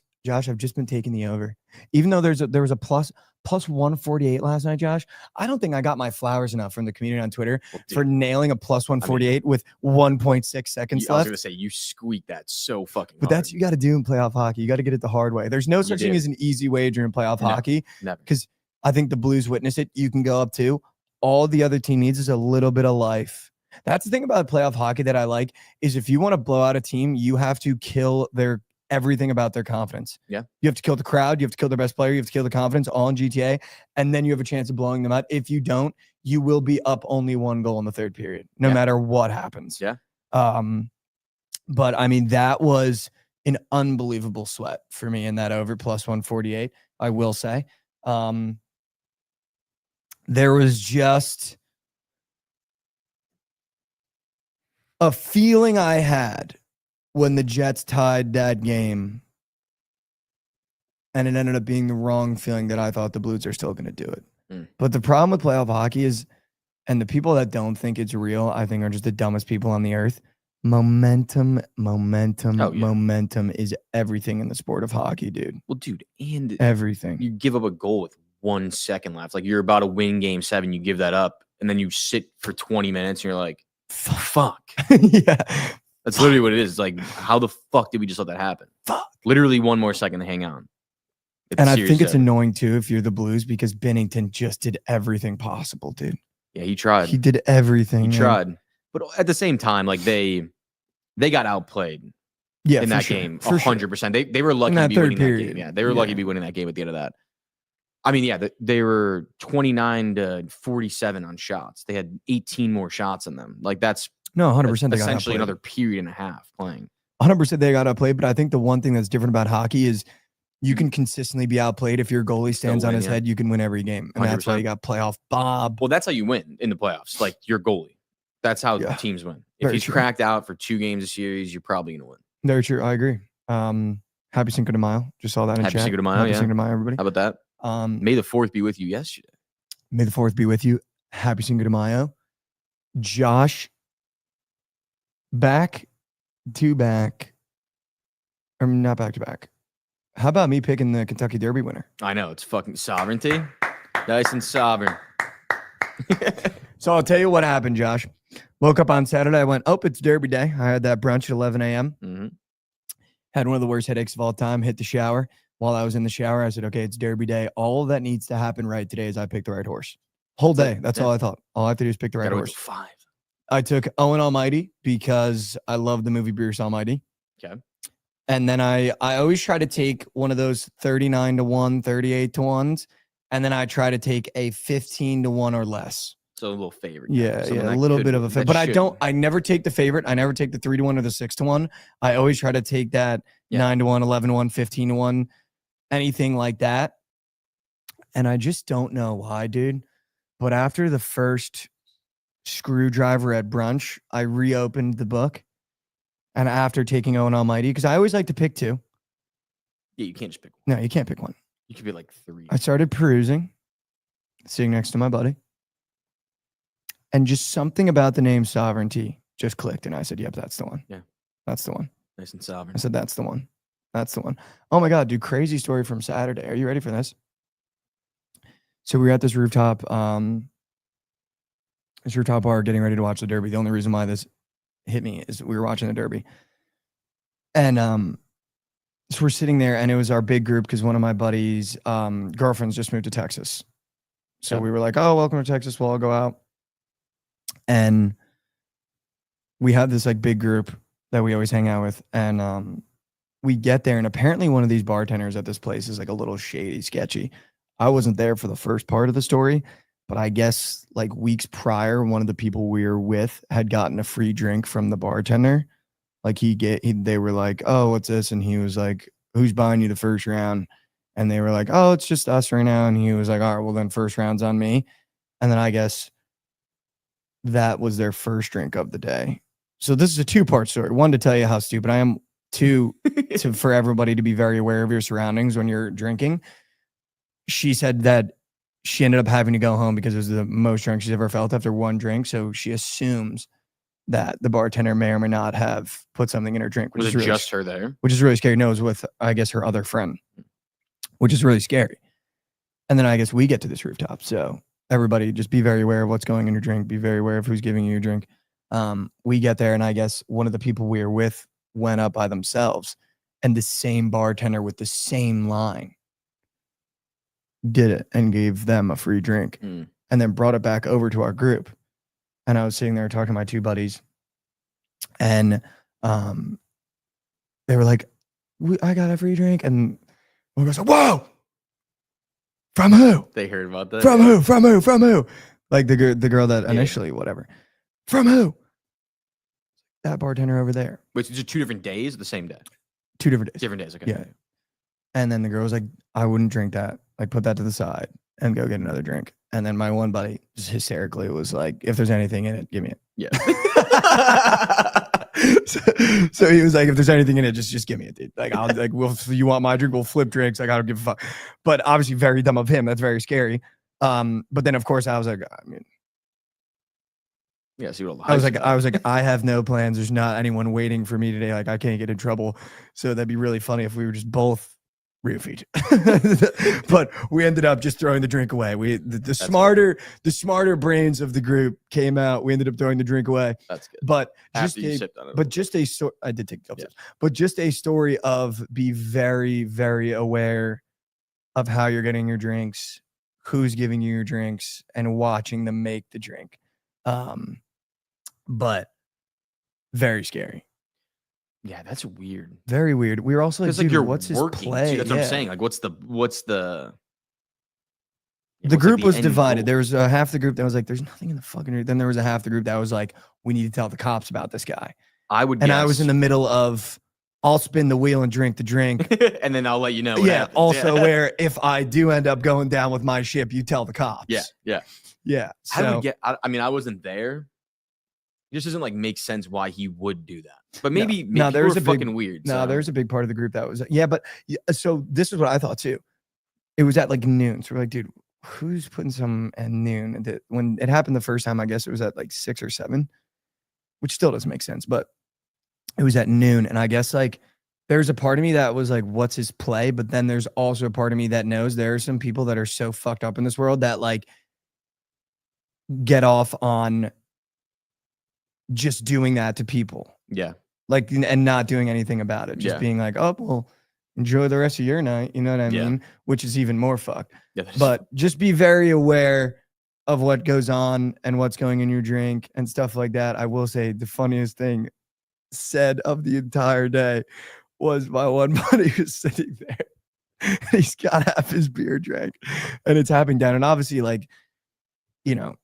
been taking the over. Even though there was a plus 148 last night, Josh. I don't think I got my flowers enough from the community on Twitter for nailing a plus 148 with 1.6 seconds I was left. gonna say you squeaked that so fucking But hard. that's what you got to do in playoff hockey. You got to get it the hard way. There's no such thing did. as an easy wager in playoff hockey Never. because I think the Blues witness it. You can go up to. All the other team needs is a little bit of life. That's the thing about playoff hockey that I like is if you want to blow out a team, you have to kill everything about their confidence. Yeah. You have to kill the crowd. You have to kill their best player. You have to kill the confidence all in GTA. And then you have a chance of blowing them out. If you don't, you will be up only 1 goal in the third period, no matter what happens. Yeah. But I mean, that was an unbelievable sweat for me in that over plus 148, I will say. There was just a feeling I had when the Jets tied that game, and it ended up being the wrong feeling that I thought the Blues are still going to do it. But the problem with playoff hockey is, and the people that don't think it's real, I think are just the dumbest people on the earth. Momentum is everything in the sport of hockey, dude. Well, dude, and Everything. you give up a goal with 1 second left. Like you're about to win Game 7, you give that up, and then you sit for 20 minutes, and you're like, "Fuck." Yeah. That's literally what it is. It's like, how the fuck did we just let that happen? Fuck. Literally 1 more second to hang on. And I think it's annoying too if you're the Blues because Binnington just did everything possible, dude. Yeah, he tried. He did everything. He man. tried. But at the same time, like they got outplayed in that game 100%. They were lucky to be winning that game. Yeah, they were lucky to be winning that game at the end of that. I mean, yeah, they were 29 to 47 on shots. They had 18 more shots in them. Like that's 100%. They got essentially outplayed. another period and a half playing. 100% they got outplayed. But I think the one thing that's different about hockey is you can consistently be outplayed. If your goalie stands on his head, you can win every game. And that's why you got playoff Bob. Well, that's how you win in the playoffs. Like your goalie. That's how teams win. If he's cracked out for 2 games a series, you're probably going to win. Very true. I agree. Happy Cinco de Mayo. Just saw that in chat. Happy Cinco de Mayo. Happy Cinco de Mayo, everybody. How about that? May the 4th be with you yesterday. May the 4th be with you. Happy Cinco de Mayo. Josh, back to back. Or not back to back. How about me picking the Kentucky Derby winner? I know. It's fucking sovereignty. Nice and sovereign. So I'll tell you what happened, Josh. Woke up on Saturday. I went, it's Derby day. I had that brunch at 11 a.m. Mm-hmm. Had one of the worst headaches of all time. Hit the shower. While I was in the shower, I said, okay, it's Derby day. All that needs to happen right today is I pick the right horse. Whole day. That's all I thought. All I have to do is pick the right horse. 5. I took Owen Almighty because I love the movie Bruce Almighty. Okay. And then I always try to take one of those 39 to 1, 38 to 1s. And then I try to take a 15 to 1 or less. So a little favorite. Yeah, a little bit of a favorite. But I never take the favorite. I never take the 3 to 1 or the 6 to 1. I always try to take that 9 to 1, 11 to 1, 15 to 1, anything like that. And I just don't know why, dude. But after the first screwdriver at brunch, I reopened the book. And after taking Owen Almighty, because I always like to pick two. Yeah, you can't just pick one. No, you can't pick one. You could be like 3. I started perusing, sitting next to my buddy. And just something about the name Sovereignty just clicked. And I said, yep, that's the one. Yeah. That's the one. Nice and sovereign. I said, that's the one. That's the one. Oh my God, dude, crazy story from Saturday. Are you ready for this? So we were at this rooftop bar getting ready to watch the Derby. The only reason why this hit me is we were watching the Derby. And so we're sitting there, and it was our big group because one of my buddies' girlfriends just moved to Texas. So we were like, oh, welcome to Texas. We'll all go out. And we had this like big group that we always hang out with. And we get there, and apparently one of these bartenders at this place is like a little shady, sketchy. I wasn't there for the first part of the story, but I guess like weeks prior, one of the people we were with had gotten a free drink from the bartender. Like they were like, oh, what's this? And he was like, who's buying you the first round? And they were like, oh, it's just us right now. And he was like, all right, well then first round's on me. And then I guess that was their first drink of the day. So this is a 2-part story. One, to tell you how stupid I am. 2, for everybody to be very aware of your surroundings when you're drinking. She said that she ended up having to go home because it was the most drunk she's ever felt after one drink. So she assumes that the bartender may or may not have put something in her drink. Was it really, just her there? Which is really scary. No, it was with, I guess, her other friend, which is really scary. And then I guess we get to this rooftop. So everybody just be very aware of what's going in your drink. Be very aware of who's giving you your drink. We get there, and I guess one of the people we were with went up by themselves, and the same bartender with the same line did it and gave them a free drink and then brought it back over to our group. And I was sitting there talking to my 2 buddies, and they were like, I got a free drink. And one goes, whoa, from who? They heard about that. From who? From who? From who? Like the girl that initially, whatever. From who? That bartender over there. Wait, so just 2 different days or the same day? 2 different days. Different days, okay. Yeah. And then the girl was like, I wouldn't drink that. Like, put that to the side and go get another drink. And then my one buddy just hysterically was like, if there's anything in it, give me it. Yeah. so he was like, if there's anything in it, just give me it, dude. Like, I'll like, you want my drink? We'll flip drinks. Like, I don't give a fuck. But obviously very dumb of him. That's very scary. But then of course I was like, I mean, yeah, see what I was like, I have no plans. There's not anyone waiting for me today. Like, I can't get in trouble. So that'd be really funny if we were just both roofied. But we ended up just throwing the drink away. The smarter brains of the group came out. We ended up throwing the drink away. That's good. But just a story. I did take a couple sips. But just a story of be very, very aware of how you're getting your drinks, who's giving you your drinks, and watching them make the drink. But very scary. Yeah, that's weird. Very weird. We were also like, dude, you're what's his play? See, that's what I'm saying. Like, what's the the group was divided. There was half the group that was like, there's nothing in the fucking room. Then there was a half the group that was like, we need to tell the cops about this guy. I was in the middle of, I'll spin the wheel and drink the drink. And then I'll let you know. Where if I do end up going down with my ship, you tell the cops. Yeah. So I wasn't there. It just doesn't like make sense why he would do that. But maybe there was fucking weird. No, there's a big part of the group that was but so this is what I thought too. It was at like noon. So we're like, dude, who's putting some at noon? And when it happened the first time, I guess it was at like 6 or 7, which still doesn't make sense, but it was at noon. And I guess like there's a part of me that was like, what's his play? But then there's also a part of me that knows there are some people that are so fucked up in this world that like get off on just doing that to people. Yeah. Like, and not doing anything about it. Just being like, oh, well, enjoy the rest of your night. You know what I mean? Which is even more fucked. Yeah, but just be very aware of what goes on and what's going in your drink and stuff like that. I will say the funniest thing said of the entire day was my one buddy was sitting there. He's got half his beer drank and it's happening down. And obviously, like, you know,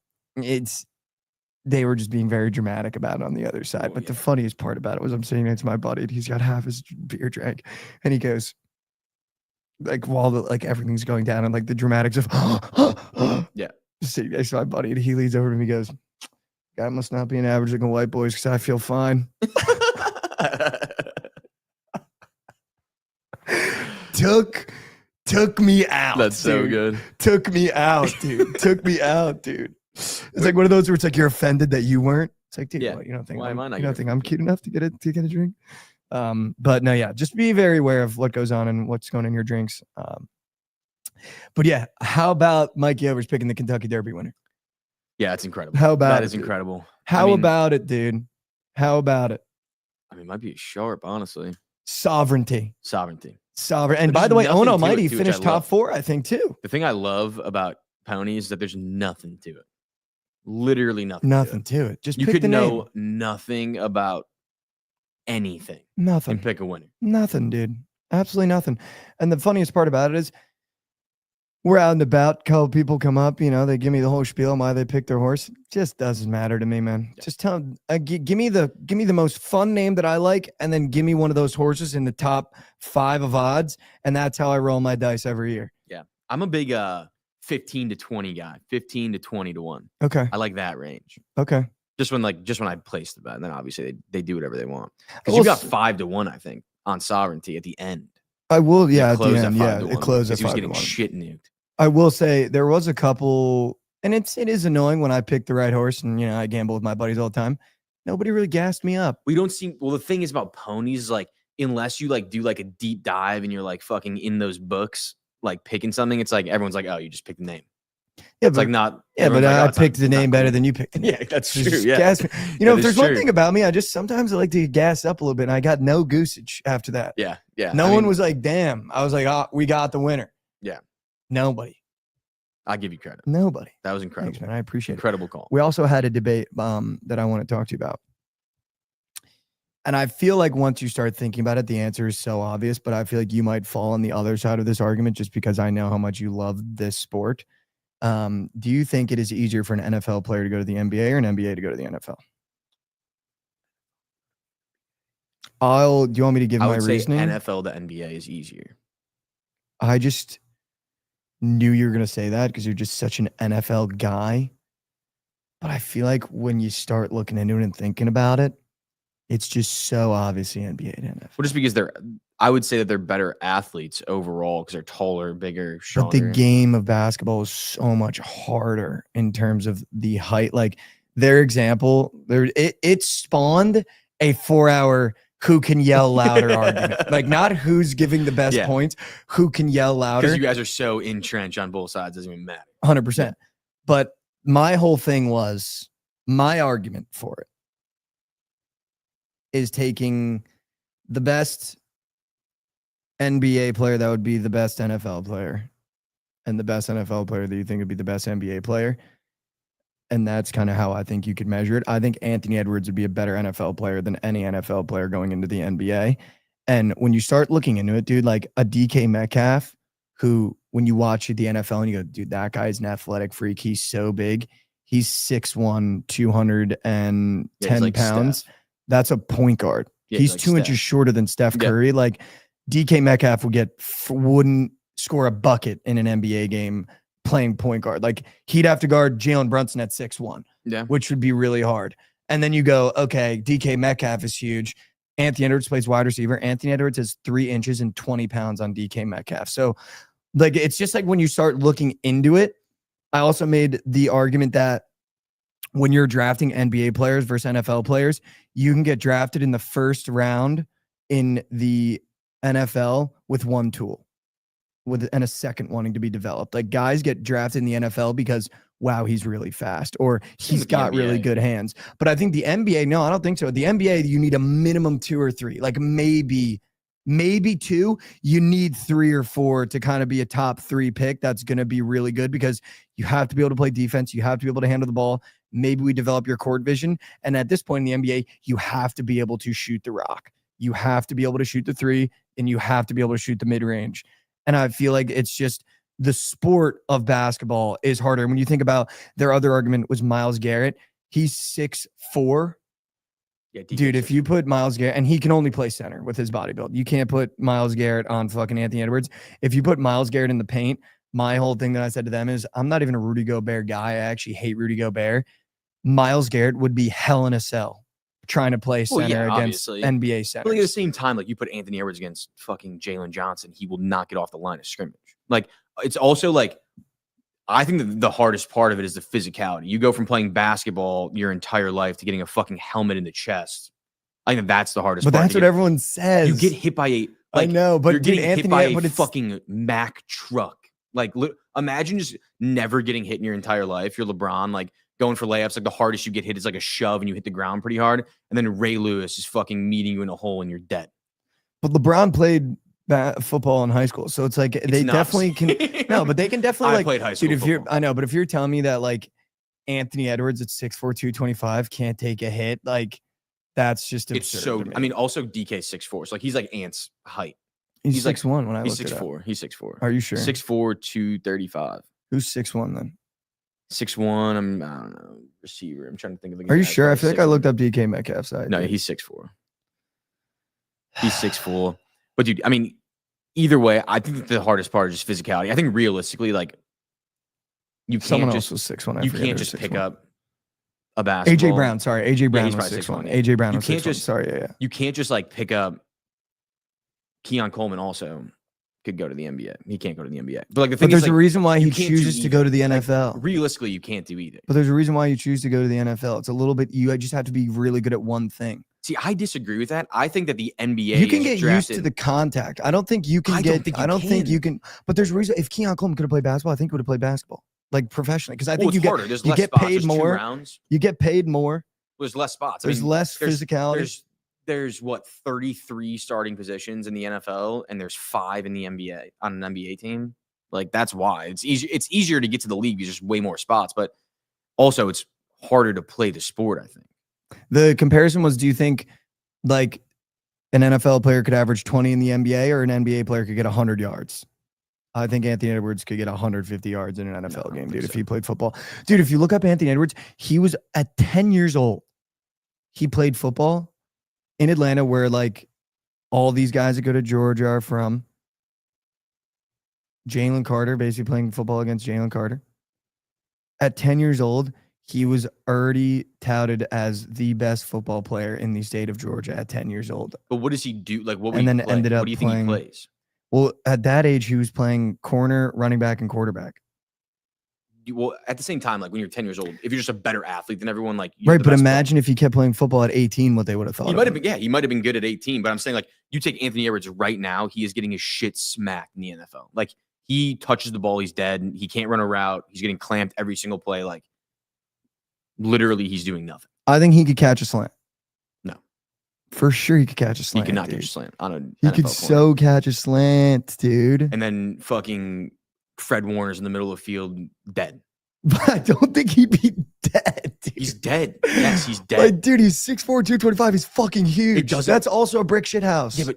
they were just being very dramatic about it on the other side. But the funniest part about it was I'm sitting next to my buddy and he's got half his beer drank and he goes, like while like everything's going down and like the dramatics of Yeah. sitting next to my buddy, and he leans over to me and goes, "Guy must not be an average looking white boys because I feel fine." Took me out. That's so dude. good. Took me out, dude. Took me out, dude. It's like one of those where it's like you're offended that you weren't. It's like, dude, Yeah. what, you don't think Why am I not you don't getting think I'm cute enough to get a drink? But no, yeah, just be very aware of what goes on and what's going in your drinks. But yeah, how about Mikey Over's picking the Kentucky Derby winner? Yeah, it's incredible. How about that it, is dude? incredible. How about it, dude? How about it? I mean, it might be sharp, honestly. Sovereignty. Sovereignty. And by There's the way, nothing Ono to it, Mighty too, which I finished top love. 4, I think, too. The thing I love about ponies is that there's nothing to it. Literally nothing. Nothing to it. Just You pick could the know name. nothing about anything Nothing. and pick a winner. Nothing, dude. Absolutely nothing. And the funniest part about it is we're out and about. A couple people come up, they give me the whole spiel on why they picked their horse. Just doesn't matter to me, man. Yeah. Just tell them, give me the most fun name that I like, and then give me one of those horses in the top 5 of odds, and that's how I roll my dice every year. Yeah. I'm a big 15 to 20 guy. 15 to 20 to 1. Okay. I like that range. Okay. Just when I place the bet, and then obviously they do whatever they want. Because Well, you got 5 to 1, I think, on Sovereignty at the end. I will, yeah, at the Close end, at 5 yeah, to it 1 closed at because he was 5 to getting 1. shit nuked. I will say there was a couple, and it is annoying when I pick the right horse, and I gamble with my buddies all the time. Nobody really gassed me up. We don't seem the thing is about ponies, like, unless you like do like a deep dive and you're like fucking in those books, like picking something, it's like everyone's like, oh, you just picked the name. Yeah, It's like not. yeah, but everyone's like, oh, I it's not- picked the it's not name better cool. than you picked the name. Yeah, that's Just true. Yeah. gas me. That If is there's one true. thing about me, I just sometimes I like to gas up a little bit, and I got no goosage after that. Yeah. No I one mean, was like, damn. I was like, oh, we got the winner. Yeah. Nobody. I'll give you credit. Nobody. That was incredible. Thanks, man. I appreciate it. Incredible call. We also had a debate that I want to talk to you about. And I feel like once you start thinking about it, the answer is so obvious, but I feel like you might fall on the other side of this argument just because I know how much you love this sport. Do you think it is easier for an NFL player to go to the NBA or an NBA to go to the NFL? Do you want me to give I my would say reasoning? NFL to NBA is easier. I just knew you were going to say that because you're just such an NFL guy. But I feel like when you start looking into it and thinking about it, it's just so obviously NBA to NFL. Well, just because I would say that they're better athletes overall because they're taller, bigger, But stronger. the game of basketball is so much harder in terms of the height. Like their example, it spawned a 4-hour who can yell louder argument. Like not who's giving the best Yeah. points, who can yell louder. Because you guys are so entrenched on both sides, doesn't even matter. 100%. But my whole thing was, my argument for it is taking the best NBA player that would be the best NFL player and the best NFL player that you think would be the best NBA player. And that's kind of how I think you could measure it. I think Anthony Edwards would be a better NFL player than any NFL player going into the NBA. And when you start looking into it, dude, like a DK Metcalf, who when you watch the NFL and you go, dude, that guy's an athletic freak. He's so big. He's 6'1", 210 he's like pounds. Steph. That's a point guard. Yeah, He's like 2 inches Steph. shorter than Steph Yeah. Curry. Like DK Metcalf wouldn't score a bucket in an NBA game playing point guard. Like he'd have to guard Jalen Brunson at 6'1", Yeah. which would be really hard. And then you go, okay, DK Metcalf is huge. Anthony Edwards plays wide receiver. Anthony Edwards has 3 inches and 20 pounds on DK Metcalf. So like, it's just like when you start looking into it, I also made the argument that when you're drafting NBA players versus NFL players, you can get drafted in the first round in the NFL with one tool and a second wanting to be developed. Like guys get drafted in the NFL because, wow, he's really fast or he's with the got really NBA. good hands. But I think the NBA, no, I don't think so. The NBA, you need a minimum 2 or 3, like maybe 2. You need 3 or 4 to kind of be a top 3 pick. That's going to be really good because you have to be able to play defense. You have to be able to handle the ball. Maybe we develop your court vision. And at this point in the NBA, you have to be able to shoot the rock. You have to be able to shoot the 3 and you have to be able to shoot the mid range. And I feel like it's just the sport of basketball is harder. When you think about their other argument was Myles Garrett, he's 6'4", Yeah, DK Dude, if you put Myles Garrett, and he can only play center with his body build. You can't put Myles Garrett on fucking Anthony Edwards. If you put Myles Garrett in the paint, my whole thing that I said to them is, I'm not even a Rudy Gobert guy. I actually hate Rudy Gobert. Myles Garrett would be hell in a cell trying to play center against obviously. NBA centers. But like, at the same time, like you put Anthony Edwards against fucking Jalen Johnson, he will not get off the line of scrimmage. Like it's also like, I think that the hardest part of it is the physicality. You go from playing basketball your entire life to getting a fucking helmet in the chest. I think that's the hardest but part. That's what everyone says. You get hit by a, like, I know, but you're getting hit Anthony, by a but it's fucking Mack truck. Like, imagine just never getting hit in your entire life. You're LeBron, like going for layups. Like the hardest you get hit is like a shove and you hit the ground pretty hard. And then Ray Lewis is fucking meeting you in a hole and you're dead. But LeBron played football in high school, so it's like they definitely can. No, but they can definitely like. Played high school dude, if football. I know, but if you're telling me that like Anthony Edwards at 6'4", 225 can't take a hit, like that's just absurd. It's so. to me. I mean, also DK 6'4", so like he's like Ant's height. he's like 6'1" when I He's looked it up. 6'4". He's 6'4". Are you sure? 6'4", 235. Who's 6'1" then? 6'1". I don't know. Receiver. I'm trying to think of. Are you sure? I feel like I looked up DK Metcalf's side. No, he's 6'4". He's 6'4". But dude, I mean, either way, I think that the hardest part is just physicality. I think realistically, like you can't Someone just else was 6'1". you can't just pick up a basketball. AJ Brown. Sorry, AJ Brown he's was probably 6'1". 6'1". AJ Brown You was can't 6'1". just- Sorry, yeah. You can't just like pick up. Keon Coleman also could go to the NBA. He can't go to the NBA. But like the thing But there's is, a like, reason why you he can't do chooses to either. go to the Like, NFL. realistically, you can't do either. But there's a reason why you choose to go to the NFL. It's a little bit. You just have to be really good at one thing. See, I disagree with that. I think that the NBA You can is get drafted, used to the contact. I don't think you can I don't think you I don't think can. you can. But there's a reason. If Keon Coleman could have played basketball, I think he would have played basketball like professionally. Because I Well, think it's you get harder. There's you less get spots. paid There's 2 more. rounds. You get paid more. There's less spots. I There's mean, less physicality. There's what 33 starting positions in the NFL, and there's 5 in the NBA on an NBA team. Like that's why it's easy. It's easier to get to the league. There's just way more spots, but also it's harder to play the sport. I think. The comparison was: do you think like an NFL player could average 20 in the NBA, or an NBA player could get 100 yards? I think Anthony Edwards could get 150 yards in an NFL game, dude, if he played football. Dude, if you look up Anthony Edwards, he was at 10 years old. He played football in Atlanta, where like all these guys that go to Georgia are from. Jalen Carter, basically playing football against Jalen Carter. At 10 years old, he was already touted as the best football player in the state of Georgia at 10 years old. But what does he do? Like what? And then play? ended up What do you think playing- he plays? Well, at that age, he was playing corner, running back, and quarterback. Well, at the same time, like when you're 10 years old, if you're just a better athlete than everyone, like you're Right, the but best player. imagine if he kept playing football at 18, what they would have thought. He of might have him. been, he might have been good at 18, but I'm saying like you take Anthony Edwards right now, he is getting his shit smacked in the NFL. Like he touches the ball, he's dead. He can't run a route. He's getting clamped every single play. Like literally, he's doing nothing. I think he could catch a slant. No. For sure, he could catch a He slant. could not dude. catch a slant on a He NFL could corner. so catch a slant, dude. And then fucking Fred Warner's in the middle of the field, dead. But I don't think he'd be dead, dude. He's dead. Yes, he's dead. Like, dude, he's 6'4", 225. He's fucking huge. doesn't- That's also a brick shit house. Yeah, but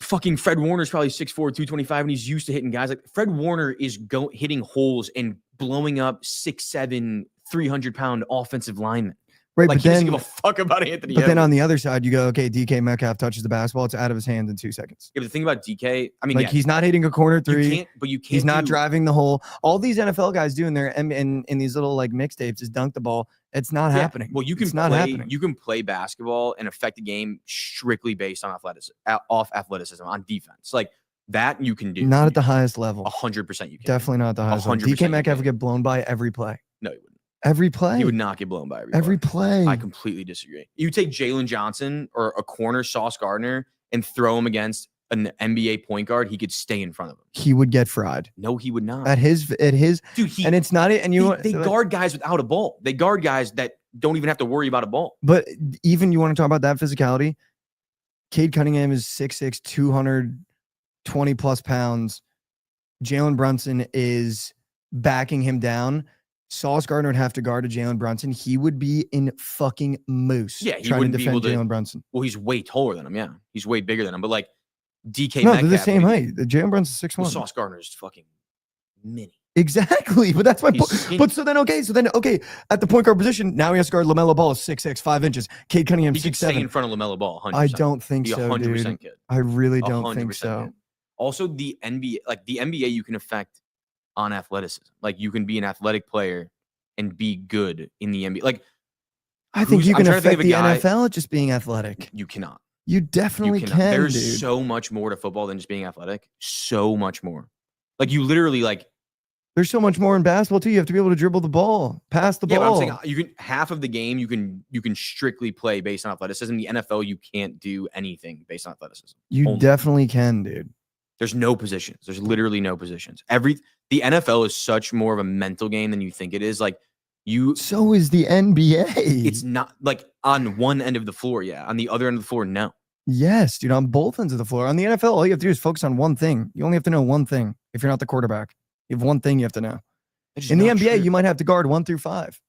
fucking Fred Warner's probably 6'4", 225, and he's used to hitting guys. Like Fred Warner is hitting holes and blowing up 6'7", 300-pound offensive linemen. right, Like but he doesn't then, give a fuck about Anthony but then Edwards. on the other side, you go, okay, DK Metcalf touches the basketball. It's out of his hands in 2 seconds. Yeah, but the thing about DK, I mean, Like, yeah, he's not hitting a corner you three. can't, but you can't. He's not do- driving the hole. All these NFL guys do in their in these little like mixtapes is dunk the ball. It's not Yeah, happening. Well, you can It's not play. happening. You can play basketball and affect the game strictly based on athleticism on defense. Like that, you can do. Not at the highest level. 100%. You can. Definitely not at the highest level. 100% DK you Metcalf can. would get blown by every play. No, he wouldn't. Every play. He would not get blown by Every play. I completely disagree. You take Jalen Johnson or a corner Sauce Gardner and throw him against an NBA point guard, he could stay in front of him. He would get fried No, he would not. at his Dude, he, and it's not it. And you they guard guys without a ball. They guard guys that don't even have to worry about a ball. But even you want to talk about that physicality. Cade Cunningham is 6'6", 220 plus pounds. Jalen Brunson is backing him down. Sauce Gardner would have to guard a Jalen Brunson. He would be in fucking moose. Yeah, he trying to wouldn't be defend able to- Jalen Brunson. Well, he's way taller than him. Yeah, he's way bigger than him. But like DK No, Metcalf, they're the same would- height. The Jalen Brunson's 6'1". Well, Sauce Gardner is fucking mini. Exactly, but that's my He's point. skinny. But so then, okay, at the point guard position, now he has to guard LaMelo Ball, 6'6", 5 inches. Cade Cunningham, He could stay 6'7". in front of LaMelo Ball. 100%. I don't think He so, 100% dude. could. I really don't 100% think so. could. Also, the NBA, you can affect on athleticism. Like, you can be an athletic player and be good in the NBA. Like, I think you I'm can trying to think affect of a the guy- NFL at just being athletic. You cannot. You definitely You cannot. can, There's dude. so much more to football than just being athletic. So much more. Like, you literally There's so much more in basketball too. You have to be able to dribble the ball, pass the yeah, but ball. I'm saying you can half of the game you can strictly play based on athleticism. The NFL, you can't do anything based on athleticism. You Only. definitely can, dude. There's no positions. There's literally no positions. The NFL is such more of a mental game than you think it is. Like, So is the NBA. it's not like on one end of the floor, yeah. On the other end of the floor, no. Yes, dude, on both ends of the floor. On the NFL, all you have to do is focus on one thing. You only have to know one thing. If you're not the quarterback, you have one thing you have to know. That's just In the not NBA, true. you might have to guard 1 through 5.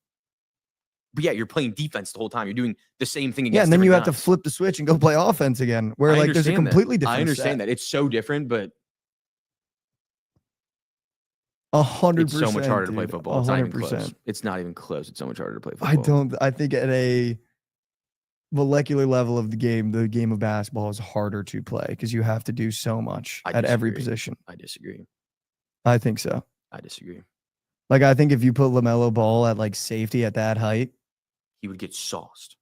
But yeah, you're playing defense the whole time. You're doing the same thing against Yeah, and then you have different to guys. flip the switch and go play offense again, where I like there's a understand that. completely different. I understand that. It's so different, but 100%. it's so much harder to play dude, football. It's not even close. 100%. It's not even close. It's so much harder to play football. I think at a molecular level of the game of basketball is harder to play because you have to do so much I at every disagree. position. I disagree. I think so. I disagree. Like, I think if you put LaMelo Ball at like safety at that height, He would get sauced.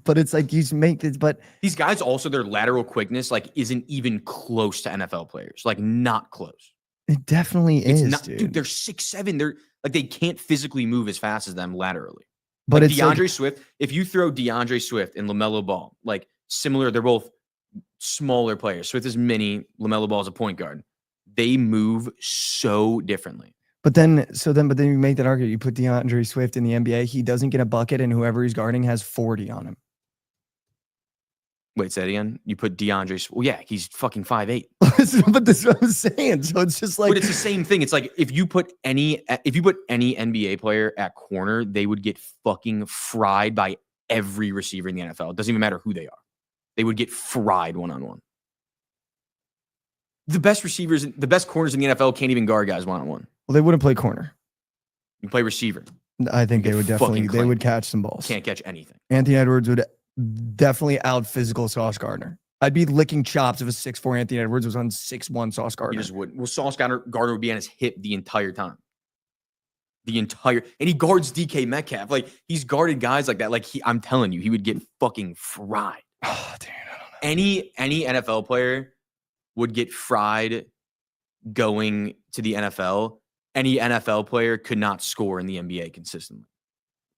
but it's like you make this, but These guys also, their lateral quickness like isn't even close to NFL players. Like, not close. it definitely It's is, not, dude. they're 6'7". They're like, they can't physically move as fast as them laterally. But Like it's DeAndre like, Swift, if you throw DeAndre Swift and LaMelo Ball, like similar, they're both smaller players. Swift is mini, LaMelo Ball is a point guard. They move so differently. but then you make that argument. You put DeAndre Swift in the NBA, he doesn't get a bucket, and whoever he's guarding has 40 on him. Wait, say it again. You put DeAndre Swift. Well, yeah, he's fucking 5'8". But this is what I'm saying. So it's just like, But it's the same thing. It's like if you put any NBA player at corner, they would get fucking fried by every receiver in the NFL. It doesn't even matter who they are. They would get fried one-on-one. The best corners in the NFL can't even guard guys one-on-one. well, they wouldn't play corner. You play receiver. I think You they get would definitely, fucking they would claimed. catch some balls. Can't catch anything. Anthony Edwards would definitely out physical Sauce Gardner. I'd be licking chops if a 6'4" Anthony Edwards was on 6'1" Sauce He Gardner. just wouldn't. Well, Sauce Gardner would be on his hip the entire time. And he guards DK Metcalf. Like, he's guarded guys like that. Like, I'm telling you, he would get fucking fried. Oh, dude, I don't know. Any NFL player would get fried going to the NFL. Any NFL player could not score in the NBA consistently.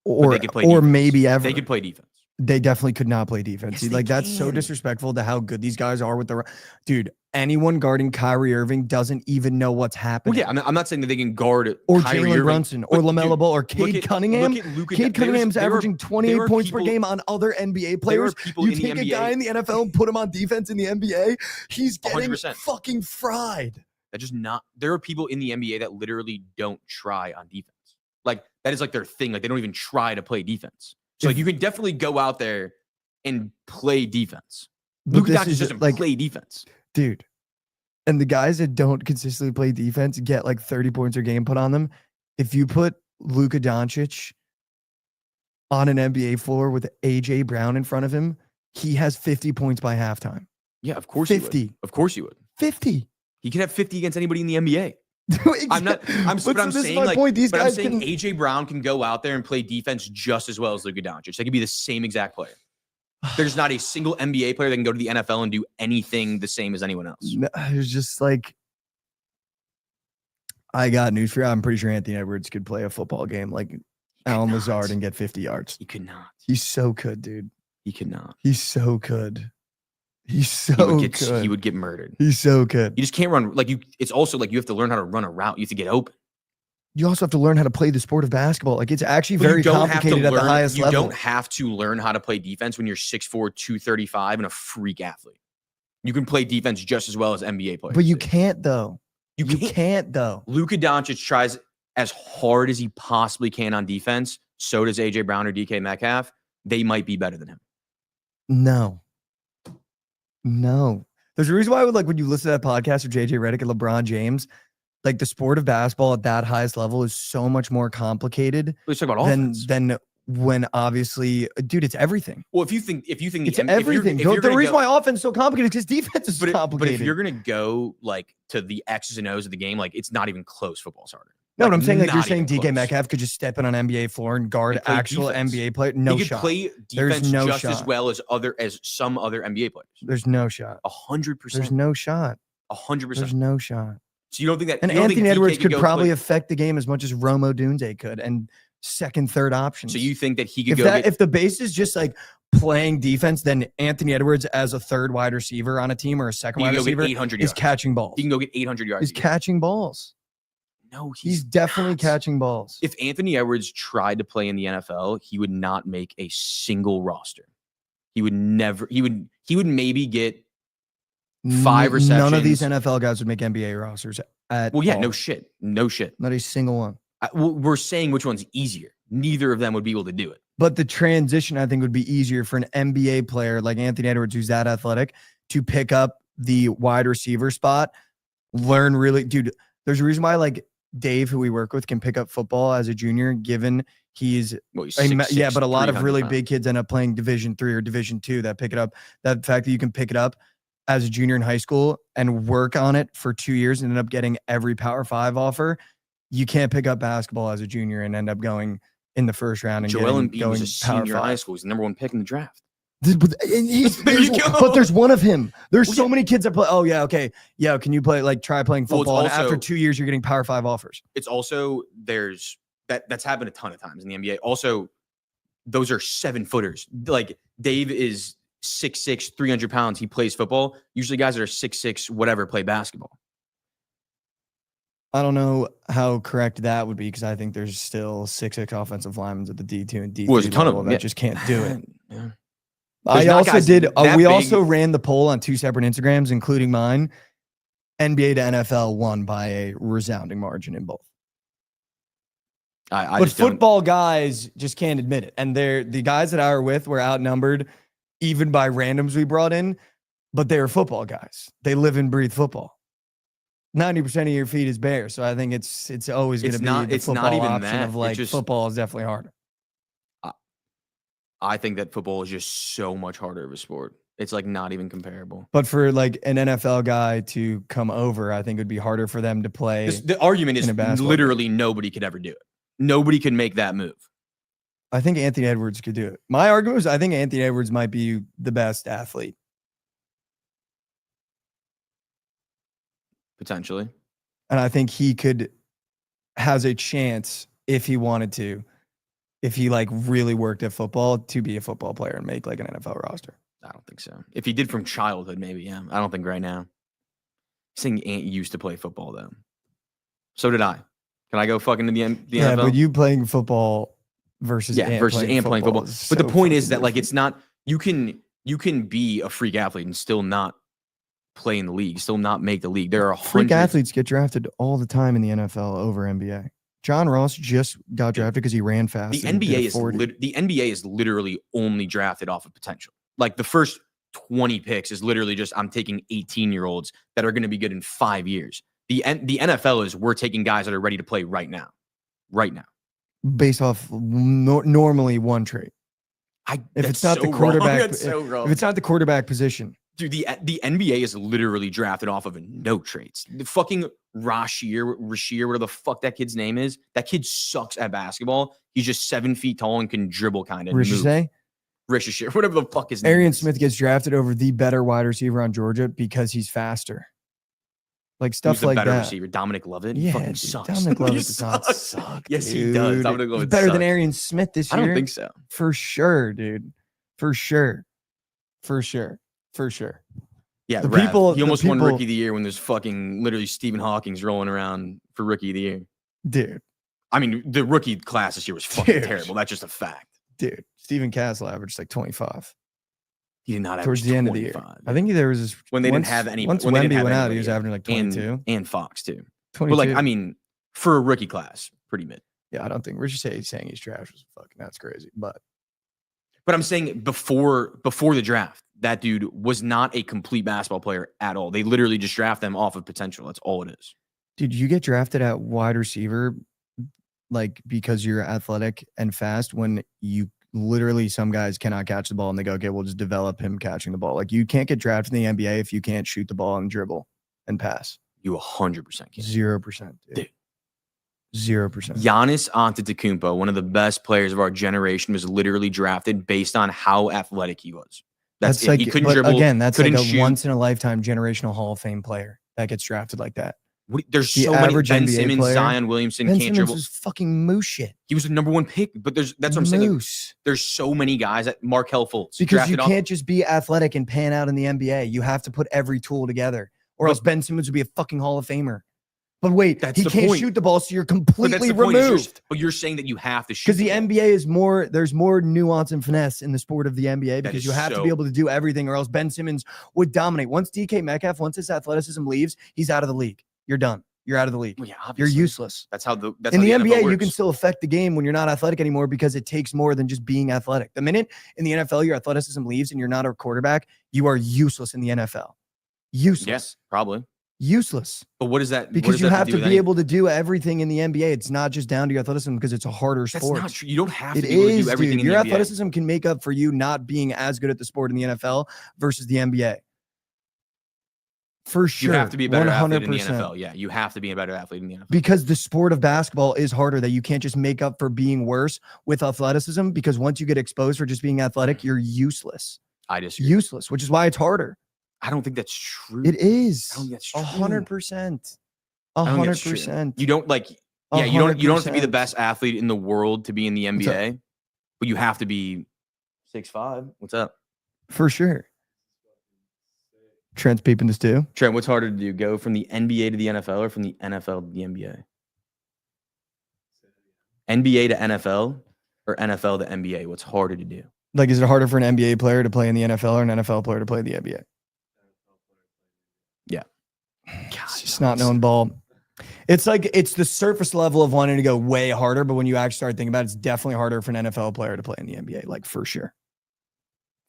Or, they could play or defense. maybe ever. They could play defense. They definitely could not play defense. Yes, they Like, that's so can. disrespectful to how good these guys are with the dude. Anyone guarding Kyrie Irving doesn't even know what's Well, happening. yeah, I'm not saying that they can guard Or Kyrie Jalen Irving, Brunson or but LaMelo dude, Ball or look Cade at- Cunningham. look at Luka. Cade Cunningham's there are- averaging there 28 are points per people- game on other NBA There are players. people You in the take a NBA. guy in the NFL and put him on defense in the NBA, he's getting 100%. fucking fried. That just not. There are people in the NBA that literally don't try on defense. Like, that is like their thing. Like, they don't even try to play defense. So like, you can definitely go out there and play defense. But Luka this Doncic is doesn't like, play defense. dude. And the guys that don't consistently play defense get like 30 points a game put on them. If you put Luka Doncic on an NBA floor with AJ Brown in front of him, he has 50 points by halftime. Yeah, of course 50. you would. Of course you would. 50. He could have 50 against anybody in the NBA. I'm not. I'm. But But I'm so this is saying my like. point. These But I'm guys saying can, AJ Brown can go out there and play defense just as well as Luka Doncic. They could be the same exact player. There's not a single NBA player that can go to the NFL and do anything the same as anyone else. No, it's just like, I got news for you. I'm pretty sure Anthony Edwards could play a football game like Alan cannot. Lazard and get 50 yards. He could not. He's so good, dude. He could not. He's so good. He's so good. He would get murdered. He's so good. You just can't run like you. It's also like you have to learn how to run a route. You have to get open. You also have to learn how to play the sport of basketball. Like, it's actually But you very don't have to complicated at the learn- highest you level. don't have to learn how to play defense when you're 6'4", 235 and a freak athlete. You can play defense just as well as NBA players. But you do. can't though. You can't. though. Luka Doncic tries as hard as he possibly can on defense. So does AJ Brown or DK Metcalf. They might be better than him. No. There's a reason why I would like when you listen to that podcast with JJ Redick and LeBron James, like the sport of basketball at that highest level is so much more complicated Let's talk about than offense. when obviously, dude, it's everything. Well, if you think It's everything. The reason why offense is so complicated is because defense is complicated. But if you're gonna go like to the X's and O's of the game, like it's not even close. Football's harder. No, Like, but I'm saying like you're not saying even DK close. Metcalf could just step in on NBA floor and guard And play actual defense. NBA player. He No could shot. play There's defense no just as shot. well as some other NBA players. There's no shot. 100%. There's no shot. 100%. There's no shot. So you don't think that? And you don't think Anthony DK Edwards could go probably play- affect the game as much as Rome Odunze could, and second, third options. So you think that he could if the base is just like playing defense, then Anthony Edwards as a third wide receiver on a team or a second he wide can go get receiver 800 is yards. catching balls. He can go get 800 yards. He's catching balls. No, He's definitely not. catching balls. If Anthony Edwards tried to play in the NFL, he would not make a single roster. He would never. He would maybe get 5 receptions. None of these NFL guys would make NBA rosters at Well, yeah, all. no shit. Not a single one. We're saying which one's easier. Neither of them would be able to do it. But the transition, I think, would be easier for an NBA player like Anthony Edwards, who's that athletic, to pick up the wide receiver spot, learn really, dude. There's a reason why like Dave, who we work with, can pick up football as a junior, given he's Well, he's yeah, 6'6", but a lot of 300 really pounds. big kids end up playing Division 3 or Division 2 that pick it up. That fact that you can pick it up as a junior in high school and work on it for 2 years and end up getting every Power 5 offer. You can't pick up basketball as a junior and end up going in the first round and Joel getting, Embiid was going a Power senior in high 5. school. He's the number 1 pick in the draft. But There you go. but there's one of him. There's Well, so yeah. many kids that play. Oh yeah, okay, yeah. Can you play like try playing Well, it's football? And after also- 2 years, you're getting Power 5 offers. It's also that's happened a ton of times in the NBA. Also, those are 7-footers. Like Dave is 6'6", 300 pounds. He plays football. Usually guys that are 6'6", whatever, play basketball. I don't know how correct that would be because I think there's still 6'6" offensive linemen at the D2 and D3 Well, there's a ton of level them, that yeah. just can't do it. Yeah. I There's not also guys did. that We big. also ran the poll on 2 separate Instagrams, including mine. NBA to NFL won by a resounding margin in both. I But just don't- football guys just can't admit it. And the guys that I were with were outnumbered even by randoms we brought in, but they were football guys. They live and breathe football. 90% of your feed is bare. So I think it's always going to It's be not- the it's not football even option that. of It's like just- football is definitely harder. I think that football is just so much harder of a sport. It's like not even comparable. But for like an NFL guy to come over, I think it would be harder for them to play. The argument is in a basketball literally nobody could ever do it. Nobody can make that move. I think Anthony Edwards could do it. My argument is I think Anthony Edwards might be the best athlete. Potentially. And I think he has a chance if he wanted to, if he like really worked at football, to be a football player and make like an NFL roster. I don't think so. If he did from childhood, maybe, yeah. I don't think right now. Saying Ant used to play football, though. So did I. Can I go fucking to the Yeah, NFL? but you playing football versus Ant Ant playing football. is But the so point is fucking that like different. it's not you can be a freak athlete and still not play in the league, still not make the league. There are freak hundreds. athletes get drafted all the time in the NFL over NBA. John Ross just got drafted because he ran fast. The and did NBA a is 40. the NBA is literally only drafted off of potential. Like the first 20 picks is literally just I'm taking 18-year-olds that are going to be good in 5 years. The NFL is we're taking guys that are ready to play right now. Right now. based off normally one trait. If it's not the quarterback, That's so wrong. if it's not the quarterback position, Dude, the NBA is literally drafted off of no traits. The fucking Rasheer, whatever the fuck that kid's name is, that kid sucks at basketball. He's just 7 feet tall and can dribble kind of. Ricochet, Rasheer, whatever the fuck his name Arian is. Smith gets drafted over the better wide receiver on Georgia because he's faster. Like Who's stuff the like better that. receiver? Dominic Lovett? Yeah, fucking dude, sucks. Dominic Lovett He does not sucks. suck. Yes, he does. dude. Dominic He's Lovett better than sucks. Arian Smith this I year. don't think so. For sure, dude. For sure. For sure. For sure. Yeah, The Rav. people- He the almost won people- Rookie of the Year when there's fucking literally Stephen Hawking's rolling around for Rookie of the Year. Dude. I mean, the rookie class this year was fucking Dude. terrible. That's just a fact. Dude. Stephen Castle averaged like 25 He did not towards average the end of the year. 25. I think there was this when they once- didn't have any. Once when they didn't Wemby have went out, anybody he was yet. averaging like 22. and Fox too. 22. But like, I mean, for a rookie class, pretty mid. yeah, I don't think Richard saying he's trash was fucking that's crazy. But But I'm saying before the draft, that dude was not a complete basketball player at all. They literally just draft them off of potential. That's all it is. Did you get drafted at wide receiver, like because you're athletic and fast? When you literally some guys cannot catch the ball and they go, okay, we'll just develop him catching the ball. Like you can't get drafted in the NBA if you can't shoot the ball and dribble and pass. You 100% can. 0%. Dude. 0%. Giannis Antetokounmpo, one of the best players of our generation, was literally drafted based on how athletic he was. That's it. Like, He couldn't dribble. Again, that's like a shoot. once in a lifetime generational Hall of Fame player that gets drafted like that. There's The so many. average Ben NBA Simmons, player- Zion Williamson Ben can't Simmons dribble. was fucking moose shit. He was the number 1 pick, but that's what I'm saying. Like, Moose. there's so many guys that Markelle Fultz Because you drafted can't just be athletic and pan out in the NBA. You have to put every tool together, or else Ben Simmons would be a fucking Hall of Famer. But wait, That's he the can't point. shoot the ball, so you're But that's completely the point, is removed. but you're saying that you have to shoot Because the ball. NBA is more, there's more nuance and finesse in the sport of the NBA because is you have to so- be able to do everything, or else Ben Simmons would dominate. Once DK Metcalf, once his athleticism leaves, he's out of the league. You're done. You're out of the league. Well, yeah, You're obviously. useless. That's how the In the NFL NBA, you works. can still affect the game when you're not athletic anymore because it takes more than just being athletic. The minute in the NFL your athleticism leaves and you're not a quarterback, you are useless in the NFL. Useless. Yes, probably. Useless. But what is that? Because you have to be able to do everything in the NBA. It's not just down to your athleticism because it's a harder That's sport. not true. You don't have It to be able to is, do everything dude. in Your the NBA. athleticism can make up for you not being as good at the sport in the NFL versus the NBA. For sure. You have to be a better athlete in the 100%. NFL. Yeah, you have to be a better athlete in the NFL. Because the sport of basketball is harder, that you can't just make up for being worse with athleticism, because once you get exposed for just being athletic, you're useless. I disagree. Useless, which is why it's harder. I don't think that's true. It is. I don't think that's true. 100%. I don't think that's true. 100%. You don't like. Yeah, you don't have to be the 100%. best athlete in the world to be in the What's up? NBA, but you have to be 6'5". What's up, For sure. Trent's peeping this too. Trent? What's harder to do? Go from the NBA to the NFL or from the NFL to the NBA? NBA to NFL or NFL to NBA? What's harder to do? Like, is it harder for an NBA player to play in the NFL or an NFL player to play in the NBA? Yeah. It's just not knowing ball. It's like, it's the surface level of wanting to go way harder, but when you actually start thinking about it, it's definitely harder for an NFL player to play in the NBA, like for sure.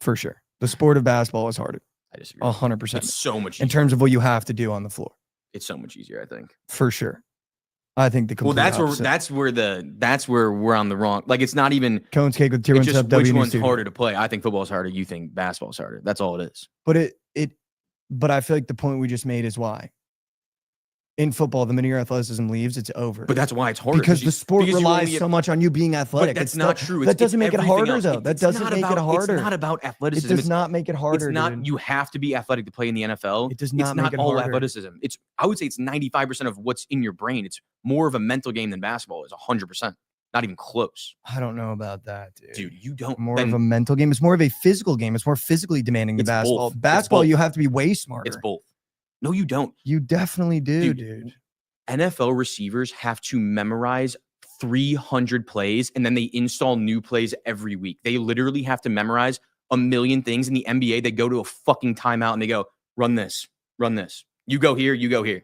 For sure. The sport of basketball is harder. I disagree. 100%. It's so much easier. In terms of what you have to do on the floor. It's so much easier, I think. For sure. I think the Well, complete that's where opposite. that's where we're on the wrong. Like, it's not even. Cone's Cake with Tier It's 1 just Sub which W one's Studio. harder to play. I think football's harder. You think basketball's harder. That's all it is. But I feel like the point we just made is why. In football, the minute your athleticism leaves, it's over. But that's why it's harder. because the sport because you relies only have- so much on you being athletic. But that's It's not true. That doesn't make it everything harder, else. though. That It's doesn't not make it about- harder. It's not about It athleticism. does not make it harder. It's not. dude. You have to be athletic to play in the NFL. It does It's not make it all harder. athleticism. I would say it's 95% of what's in your brain. It's more of a mental game than basketball is. 100%. Not even close, I don't know about that, dude. dude. You don't. More then of a mental game. It's more of a physical game. It's more physically demanding than It's basketball. both. It's Basketball, both. you have to be way smarter. It's both. No, you don't. You definitely do, Dude, dude. NFL receivers have to memorize 300 plays and then they install new plays every week. They literally have to memorize a million things. In the NBA, they go to a fucking timeout and they go, run this, run this. You go here, you go here.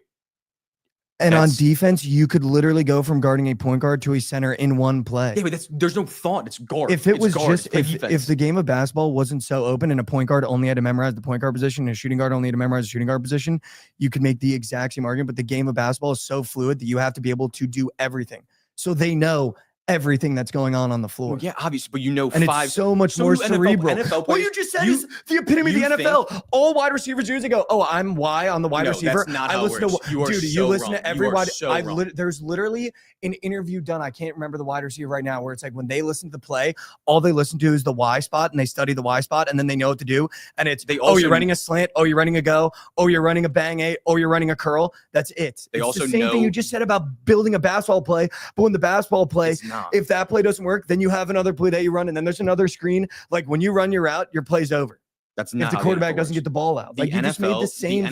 And on That's- defense, you could literally go from guarding a point guard to a center in one play. Yeah, but there's no thought. It's guard. If it It's was guard. just Play if defense. the game of basketball wasn't so open and a point guard only had to memorize the point guard position and a shooting guard only had to memorize the shooting guard position, you could make the exact same argument. But the game of basketball is so fluid that you have to be able to do everything. So they know everything that's going on the floor. Well, yeah, obviously, but you know, And five. it's so much so more do NFL cerebral. NFL What you players- just said you- is the epitome of the you NFL. think- All wide receivers do is they go, "Oh, I'm Y on the wide No, receiver." that's not I how it listen works. to You are dude. You so listen wrong. to every You are wide. so wrong. There's literally an interview done. I can't remember the wide receiver right now, where it's like when they listen to the play, all they listen to is the Y spot, and they study the Y spot, and then they know what to do. And it's They oh, also- you're running a slant. Oh, you're running a go. Oh, you're running a bang eight. Oh, you're running a curl. That's it. They It's also the same know- thing you just said about building a basketball play. But when the basketball play, It's not. if that play doesn't work, then you have another play that you run, and then there's another screen. Like when you run your route, your play's over. That's If not the how quarterback NFL doesn't works. get the ball out, like you just made the same thing.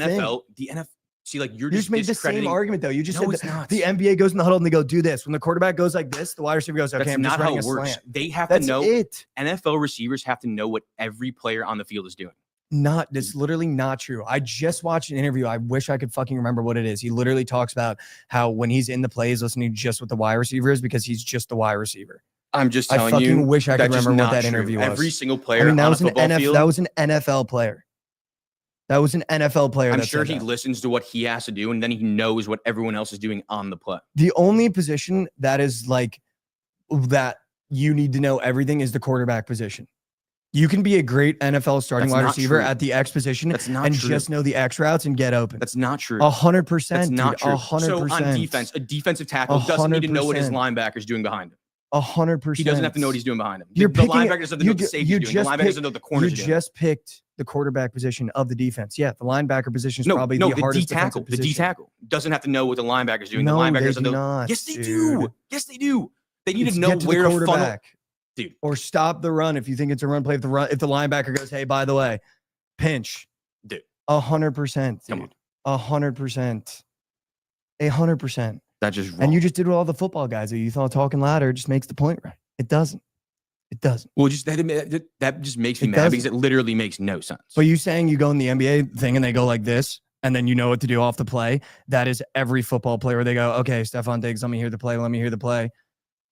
The NFL. See, like you're You just just made the same discrediting- argument though. You just No, said it's that not. the NBA goes in the huddle and they go do this. When the quarterback goes like this, the wide receiver goes, "Okay, That's I'm not just how running it a works. slant." They have That's to know. it. NFL receivers have to know what every player on the field is doing. That's literally not true. I just watched an interview. I wish I could fucking remember what it is. He literally talks about how when he's in the play, he's listening just what the wide receiver is because he's just the wide receiver. I'm just I telling you. fucking wish I could that's just remember what not that true. interview was. Every single I player mean, that on a was an football field. that was an NFL player. That was an NFL player. I'm that sure said he that. listens to what he has to do, and then he knows what everyone else is doing on the play. The only position that is like that you need to know everything is the quarterback position. You can be a great NFL starting That's wide not receiver true. at the X position That's not and true. just know the X routes and get open. That's not true. 100%. That's not true. 100%. So on defense, a defensive tackle doesn't need to know what his 100%. linebacker's doing behind him. 100%. He doesn't have to know what he's doing behind him. You're The picking- linebacker doesn't know what the safety's doing. The linebacker doesn't know what the corners are You doing. just picked the quarterback position of the defense. Yeah, the linebacker position is probably the hardest D-tackle. defensive The position. D-tackle doesn't have to know what the linebacker's doing. No, the linebacker they doesn't do know. not, Yes, they dude. do. Yes, they do. They need It's to know get to the where to funnel. quarterback. Dude. Or stop the run if you think it's a run play. If the linebacker goes, hey, by the way, pinch. Dude. 100%. Come Dude. 100%. 100%. That's just wrong. And you just did what all the football guys do. You thought talking louder just makes the point right. It doesn't. It doesn't. Well, just that just makes me It mad doesn't. because it literally makes no sense. But you saying you go in the NBA thing and they go like this, and then you know what to do off the play. That is every football player where they go, okay, Stephon Diggs, let me hear the play. Let me hear the play.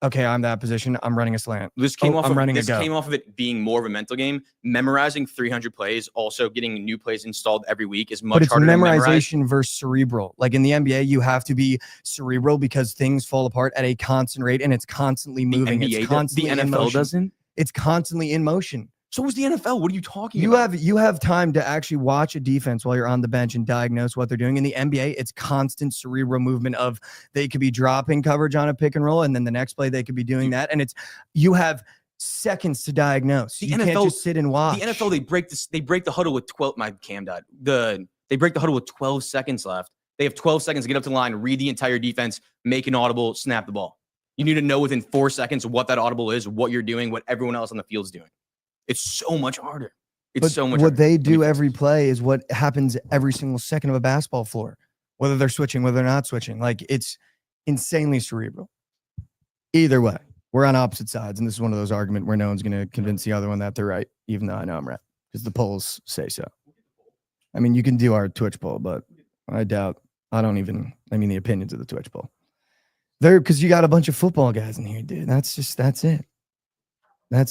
Okay, I'm that position. I'm running a slant. This came off. I'm running a This go. came off of it being more of a mental game. Memorizing 300 plays, also getting new plays installed every week is much But it's harder to memorize. memorization versus cerebral. Like in the NBA, you have to be cerebral because things fall apart at a constant rate and it's constantly moving. NBA It's constantly the in NFL motion. doesn't. It's constantly in motion. So is the NFL. What are you talking You about? have time to actually watch a defense while you're on the bench and diagnose what they're doing. In the NBA, it's constant cerebral movement of they could be dropping coverage on a pick and roll, and then the next play they could be doing that. And you have seconds to diagnose. The You NFL can't just sit and watch. The NFL, they break the huddle with 12. My cam died. They break the huddle with 12 seconds left. They have 12 seconds to get up to the line, read the entire defense, make an audible, snap the ball. You need to know within 4 seconds what that audible is, what you're doing, what everyone else on the field's doing. It's so much harder. It's But so much what harder. they Let me do fix every this. play is what happens every single second of a basketball floor, whether they're switching, whether they're not switching. Like it's insanely cerebral. Either way, we're on opposite sides. And this is one of those arguments where no one's going to convince the other one that they're right, even though I know I'm right because the polls say so. I mean, you can do our Twitch poll, but I doubt, the opinions of the Twitch poll. Because you got a bunch of football guys in here, dude. That's it. That's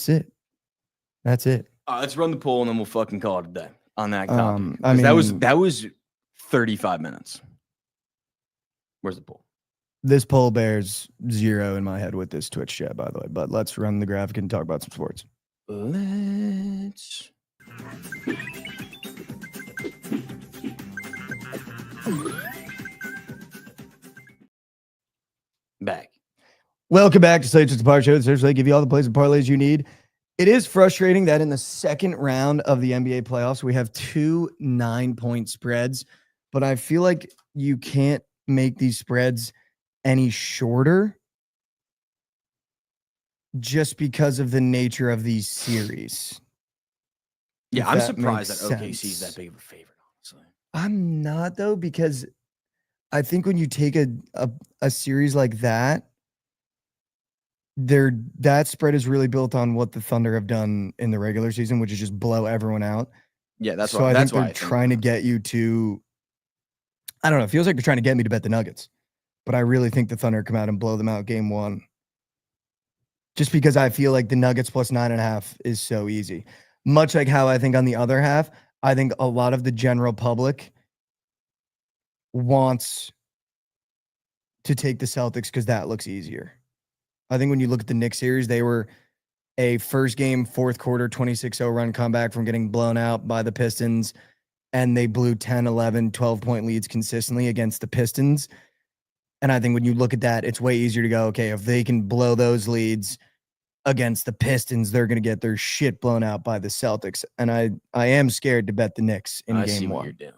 it. That's it. Let's run the poll and then we'll fucking call it a day on that topic. I mean, that was 35 minutes. Where's the poll? This poll bears 0 in my head with this Twitch chat, by the way. But let's run the graphic and talk about some sports. Let's. Back. Welcome back to Slate Just a Parlay Show. Seriously, give you all the plays and parlays you need. It is frustrating that in the second round of the NBA playoffs, we have 2 9-point spreads, but I feel like you can't make these spreads any shorter just because of the nature of these series. Yeah, If I'm that surprised makes that OKC is sense. that big of a favorite, honestly. I'm not, though, because I think when you take a series like that, that spread is really built on what the Thunder have done in the regular season, which is just blow everyone out. Yeah, that's so why. I That's think why they're trying to get you to. I don't know. It feels like they're trying to get me to bet the Nuggets, but I really think the Thunder come out and blow them out game one. Just because I feel like the Nuggets plus 9.5 is so easy. Much like how I think on the other half, I think a lot of the general public wants to take the Celtics because that looks easier. I think when you look at the Knicks series, they were a first game, fourth quarter, 26-0 run comeback from getting blown out by the Pistons, and they blew 10, 11, 12-point leads consistently against the Pistons. And I think when you look at that, it's way easier to go, okay, if they can blow those leads against the Pistons, they're going to get their shit blown out by the Celtics. And I am scared to bet the Knicks in I see game what one. you're doing.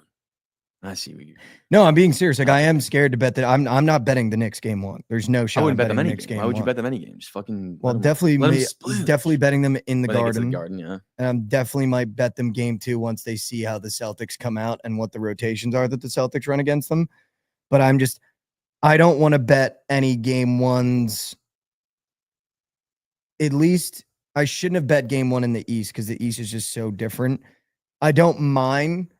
I see what you're doing. No, I'm being serious. Like I am scared to bet that I'm not betting the Knicks game one. There's no shot. I wouldn't bet them betting any Knicks game. game Why would you one. bet them any game? Just fucking. Well, let 'em- definitely, let 'em splooge. definitely betting them in the When they get to Garden. Yeah. And I'm definitely might bet them game 2 once they see how the Celtics come out and what the rotations are that the Celtics run against them. But I don't want to bet any game ones. At least I shouldn't have bet game 1 in the East because the East is just so different. I don't mind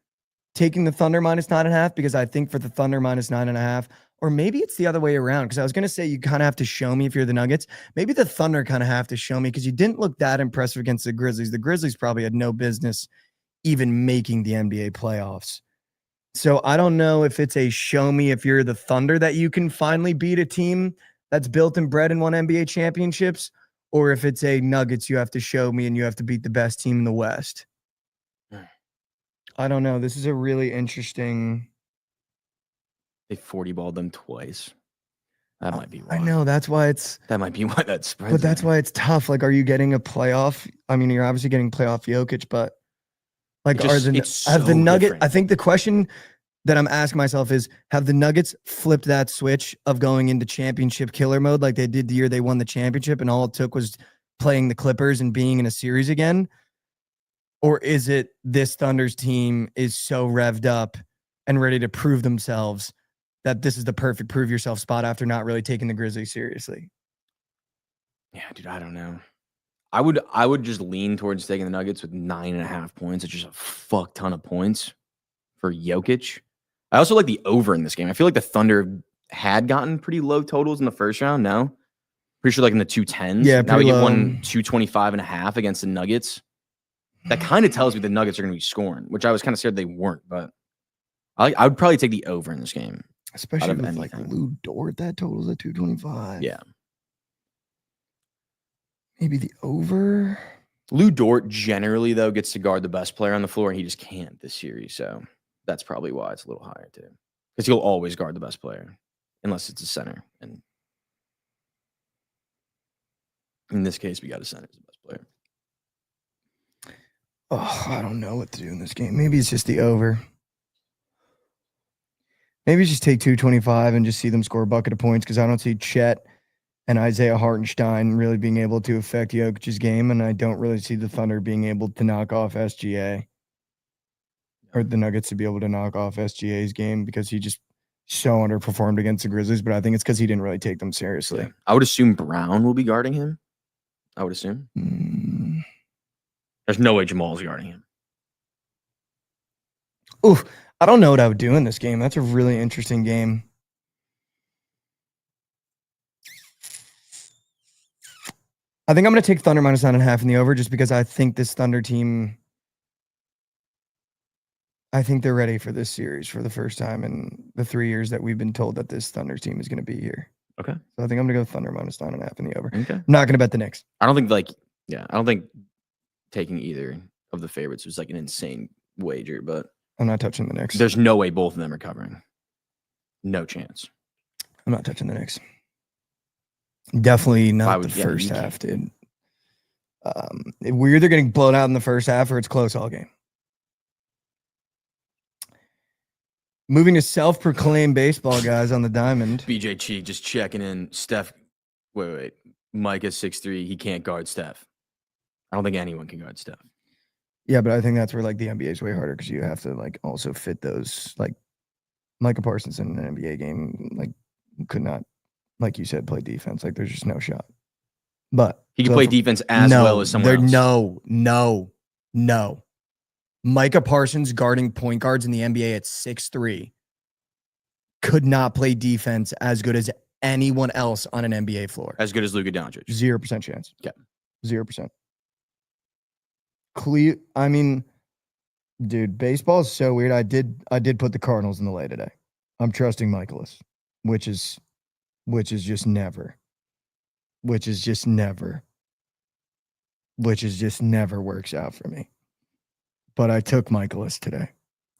taking the Thunder minus 9.5 because I think for the Thunder minus 9.5, or maybe it's the other way around. Because I was going to say you kind of have to show me if you're the Nuggets. Maybe the Thunder kind of have to show me because you didn't look that impressive against the Grizzlies. The Grizzlies probably had no business even making the NBA playoffs. So I don't know if it's a show me if you're the Thunder that you can finally beat a team that's built and bred and won NBA championships, or if it's a Nuggets you have to show me and you have to beat the best team in the West. I don't know. This is a really interesting. They 40-balled them twice. That might be why. I know. That's why it's. That might be why that spreads. But that's why it's tough. Like, are you getting a playoff? I mean, you're obviously getting playoff Jokic, but like, have the Nuggets? I think the question that I'm asking myself is, have the Nuggets flipped that switch of going into championship killer mode like they did the year they won the championship, and all it took was playing the Clippers and being in a series again? Or is it this Thunder's team is so revved up and ready to prove themselves that this is the perfect prove yourself spot after not really taking the Grizzlies seriously? Yeah, dude, I don't know. I would just lean towards taking the Nuggets with 9.5 points. It's just a fuck ton of points for Jokic. I also like the over in this game. I feel like the Thunder had gotten pretty low totals in the first round. No, pretty sure like in the 210s. Yeah, now we get low. 225.5 against the Nuggets. That kind of tells me the Nuggets are going to be scoring, which I was kind of scared they weren't. But I would probably take the over in this game, especially with like Lou Dort. That totals at 225. Yeah, maybe the over. Lou Dort generally though gets to guard the best player on the floor, and he just can't this series. So that's probably why it's a little higher too, because he'll always guard the best player unless it's a center. And in this case, we got a center as the best player. Oh, I don't know what to do in this game. Maybe it's just the over. Maybe just take 225 and just see them score a bucket of points, because I don't see Chet and Isaiah Hartenstein really being able to affect Jokic's game, and I don't really see the Thunder being able to knock off SGA, or the Nuggets to be able to knock off SGA's game, because he just so underperformed against the Grizzlies. But I think it's because he didn't really take them seriously. Yeah. I would assume Brown will be guarding him. I would assume. There's no way Jamal's guarding him. Oof. I don't know what I would do in this game. That's a really interesting game. I think I'm going to take Thunder minus 9.5 in the over, just because I think this Thunder team, I think they're ready for this series for the first time in the 3 years that we've been told that this Thunder team is going to be here. Okay. So I think I'm going to go Thunder minus 9.5 in the over. Okay. I'm not going to bet the Knicks. I don't think taking either of the favorites was like an insane wager, but I'm not touching the Knicks. There's no way both of them are covering. No chance. I'm not touching the Knicks. Definitely not the first half, dude. We're either getting blown out in the first half or it's close all game. Moving to self-proclaimed baseball guys on the diamond. BJ Cheek just checking in. Steph, wait. Mike is 6'3". He can't guard Steph. I don't think anyone can guard Steph. Yeah, but I think that's where like the NBA is way harder, because you have to like also fit those, like Micah Parsons in an NBA game like could not, like you said, play defense. Like there's just no shot. But he can play defense as well as someone else. No. Micah Parsons guarding point guards in the NBA at 6'3" could not play defense as good as anyone else on an NBA floor. As good as Luka Doncic. 0% chance. Yeah. 0%. I mean, dude, baseball is so weird. I did put the Cardinals in the lay today. I'm trusting Michaelis, which is just never works out for me. But I took Michaelis today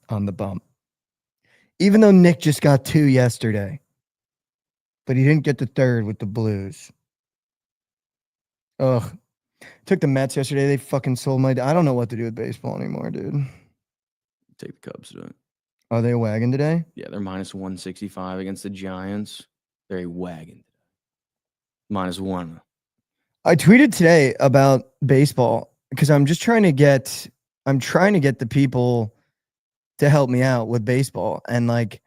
on the bump. Even though Nick just got 2 yesterday, but he didn't get the third with the Blues. Ugh. Took the Mets yesterday. They fucking sold my... I don't know what to do with baseball anymore, dude. Take the Cubs to it. Are they a wagon today? Yeah, they're minus 165 against the Giants. They're a wagon today. -1. I tweeted today about baseball because I'm trying to get the people to help me out with baseball. And like,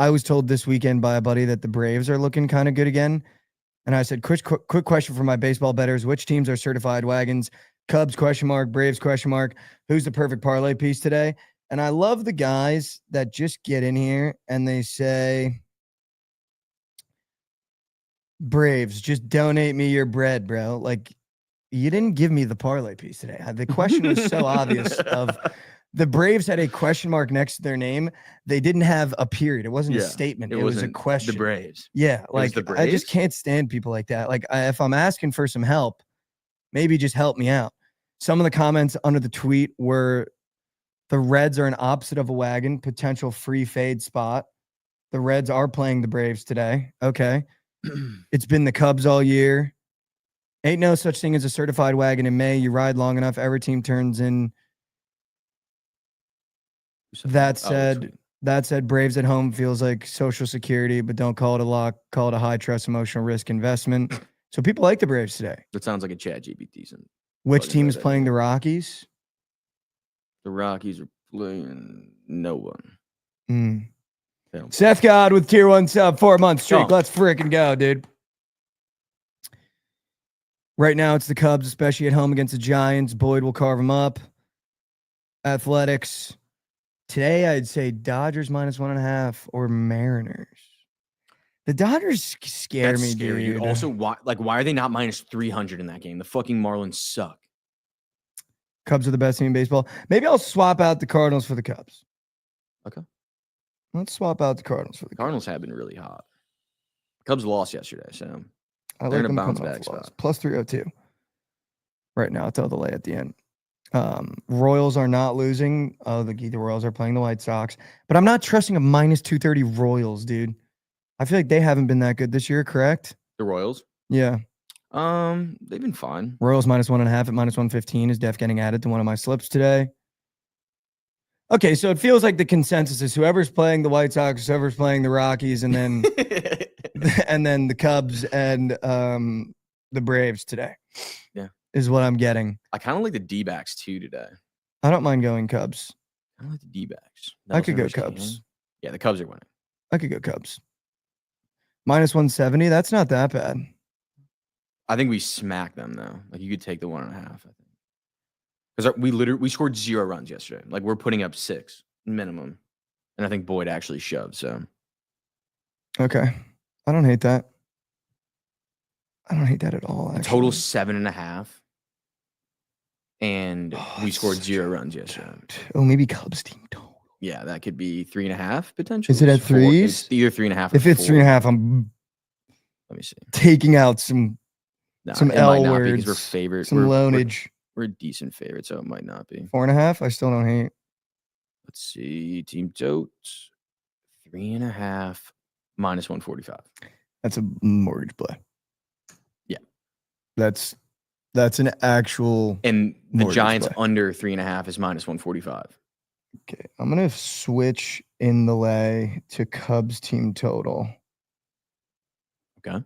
I was told this weekend by a buddy that the Braves are looking kind of good again. And I said, quick question for my baseball bettors. Which teams are certified wagons? Cubs, ? Braves, ? Who's the perfect parlay piece today? And I love the guys that just get in here and they say, Braves, just donate me your bread, bro. Like, you didn't give me the parlay piece today. The question was so obvious of The Braves had a question mark next to their name. They didn't have a period. It wasn't a Yeah, statement. it It was a wasn't question. The Braves. Yeah, was like the I just Braves? can't stand people like that. Like if I'm asking for some help, maybe just help me out. Some of the comments under the tweet were the Reds are an opposite of a wagon, potential free fade spot. The Reds are playing the Braves today. Okay. It's been the Cubs all year. Ain't no such thing as a certified wagon in May. You ride long enough, every team turns in. That said, Braves at home feels like Social Security, but don't call it a lock. Call it a high trust emotional risk investment. So people like the Braves today. That sounds like a Chad GPT. Which fucking team bad is playing idea. the Rockies? The Rockies are playing no one. They don't Seth God with tier 1 sub 4 months straight. Go. Let's freaking go, dude. Right now, it's the Cubs, especially at home against the Giants. Boyd will carve them up. Athletics. Today, I'd say Dodgers -1.5 or Mariners. The Dodgers scare That's me, scary, dude. Also, why are they not -300 in that game? The fucking Marlins suck. Cubs are the best team in baseball. Maybe I'll swap out the Cardinals for the Cubs. Okay. Let's swap out the Cardinals for the Cardinals have been really hot. Cubs lost yesterday, so I they're like in a them bounce coming back off a loss. spot. Plus 302. Right now, it's all the lay at the end. Royals are not losing. The Royals are playing the White Sox, but I'm not trusting a -230 Royals, dude. I feel like they haven't been that good this year, correct? The Royals, Yeah. they've been fine. Royals -1.5 at -115 is def getting added to one of my slips today. Okay, so it feels like the consensus is whoever's playing the White Sox, whoever's playing the Rockies, and then and then the Cubs and the Braves today. Yeah. Is what I'm getting. I kind of like the D-backs too today. I don't mind going Cubs. I like the D-backs. I could go Cubs. Yeah, the Cubs are winning. I could go Cubs. -170. That's not that bad. I think we smack them though. Like you could take the 1.5. I think because we scored 0 runs yesterday. Like we're putting up 6 minimum, and I think Boyd actually shoved. So Okay, I don't hate that. I don't hate that at all. the Actually. total 7.5, and we scored 0 runs yesterday. Oh, maybe Cubs team total. Yeah, that could be 3.5 potentially. Is it at 4. threes? It's either 3.5. If it's 3.5, I'm let me see. taking out some No, some it L might not be words, because we're favorite. some loanage. We're a decent favorite, so it might not be. 4.5. I still don't hate. Let's see. Team totes 3.5 -145. That's a mortgage play. Yeah. That's an actual. And the mortgage Giants play. under 3.5 is -145. Okay, I'm gonna switch in the lay to Cubs team total Okay.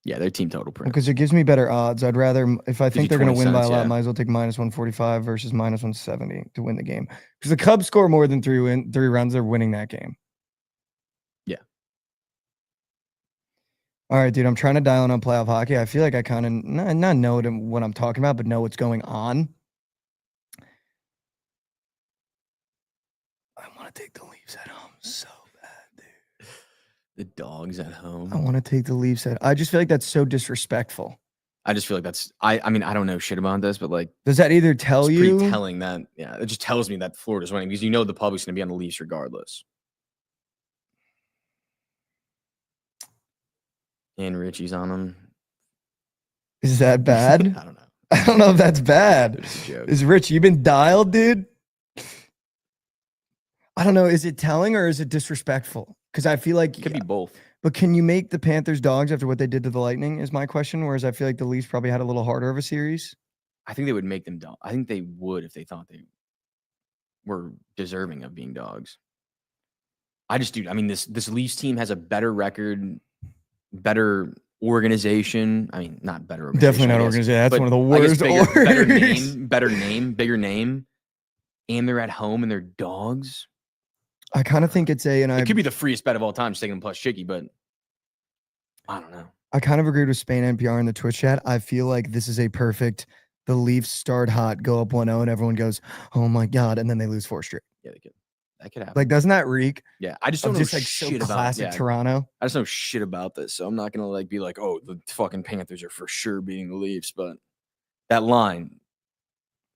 Yeah, their team total pretty. because it gives me better odds. I'd rather if I Gives think you they're gonna 20 win by a cents, lot, yeah. might as well take -145 versus -170 to win the game. Because the Cubs score more than three runs, they're winning that game. Yeah. All right, dude. I'm trying to dial in on playoff hockey. I feel like I kind of not know what I'm talking about, but know what's going on. I want to take the Leafs at home so bad, dude. The Dogs at home. I want to take the Leafs at. I just feel like that's so disrespectful. I just feel like that's. I mean, I don't know shit about this, but like, Does that either tell it's you? pretty telling that. Yeah, it just tells me that Florida's winning because you know the public's going to be on the Leafs regardless. And Richie's on them. Is that bad? I don't know. I don't know if that's bad. It's a joke. Is Rich, you been dialed, dude? I don't know. Is it telling or is it disrespectful? Because I feel like It could be both. But can you make the Panthers dogs after what they did to the Lightning? Is my question. Whereas I feel like the Leafs probably had a little harder of a series. I think they would make them dog. I think they would if they thought they were deserving of being dogs. I just do. I mean, this Leafs team has a better record, better organization. I mean, not better. Definitely not organization. organization. That's but one of the I guess worst. better name, bigger name, and they're at home and they're dogs. I kind of think it's It could be the freest bet of all time, just taking them plus Chicky, but I don't know. I kind of agreed with Spain NPR in the Twitch chat. I feel like this is a perfect. The Leafs start hot, go up 1-0, and everyone goes, "Oh my god!" and then they lose 4 straight. Yeah, they could. That could happen. Like, doesn't that reek? Yeah, I just don't Of know just like shit so about. classic Yeah, Toronto. I just know shit about this, so I'm not gonna like be like, "Oh, the fucking Panthers are for sure beating the Leafs," but that line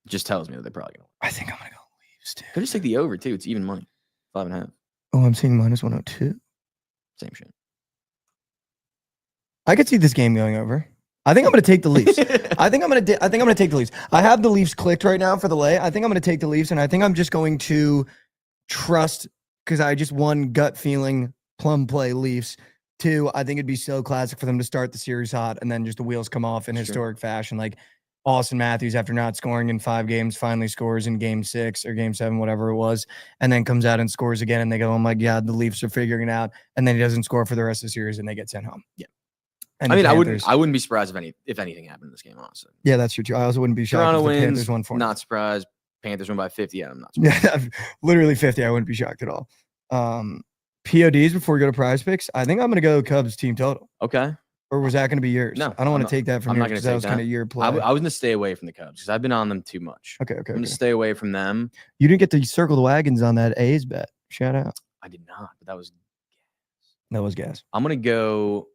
just tells me that they're probably gonna. I think I'm gonna go Leafs, dude. Could just take the over too. It's even money, 5.5. Oh, I'm seeing -102. Same shit. I could see this game going over. I think I'm going to take the Leafs. I think I'm going to take the Leafs. I have the Leafs clicked right now for the lay. I think I'm going to take the Leafs, and I think I'm just going to trust because I just one gut feeling plum play Leafs. 2, I think it'd be so classic for them to start the series hot and then just the wheels come off in historic fashion. Like Austin Matthews, after not scoring in 5 games, finally scores in game 6 or game 7, whatever it was, and then comes out and scores again. And they go, oh my God, the Leafs are figuring it out. And then he doesn't score for the rest of the series and they get sent home. Yeah. And I mean, Panthers, I wouldn't be surprised if anything happened in this game, honestly. yeah, that's true too. I also wouldn't be shocked Toronto if the wins, Panthers won 4. not surprised. Panthers win by 50. Yeah, I'm not surprised. Yeah, literally 50. I wouldn't be shocked at all. PODs before we go to prize picks. I think I'm going to go Cubs team total. Okay. Or was that going to be yours? No, I don't want I'm to take that from I'm you not gonna because that take was kind that. of your play. I was going to stay away from the Cubs because I've been on them too much. Okay. I'm going to stay away from them. You didn't get to circle the wagons on that A's bet. Shout out. I did not, but that was. That was gas. I'm going to go.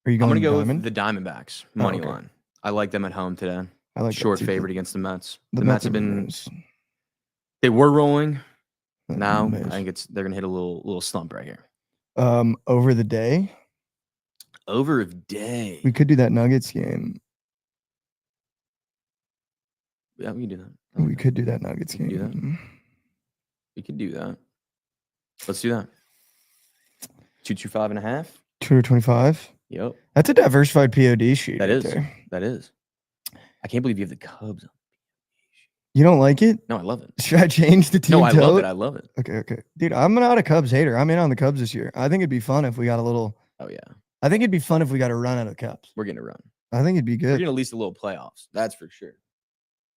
Are you I'm going going to go Diamond? with the Diamondbacks money okay. line. I like them at home today. I like that Short too. favorite against the Mets. The The Mets have been. They were rolling. Now I think they're going to hit a little slump right here. Over the day. Over of day. We could do that Nuggets game. Yeah, we can do that. We could do that Nuggets We can do that. game. We could do that. Let's do that. 225.5. 225. Yep. That's a diversified POD sheet. That right is. there. That is. I can't believe you have the Cubs. You don't like it? No, I love it. Should I change the team? No, I love tote? it. I love it. Okay. Dude, I'm not a Cubs hater. I'm in on the Cubs this year. I think it'd be fun if we got a little. Oh, yeah. I think it'd be fun if we got a run out of the Cubs. We're going to run. I think it'd be We're good going to at least a little playoffs. That's for sure.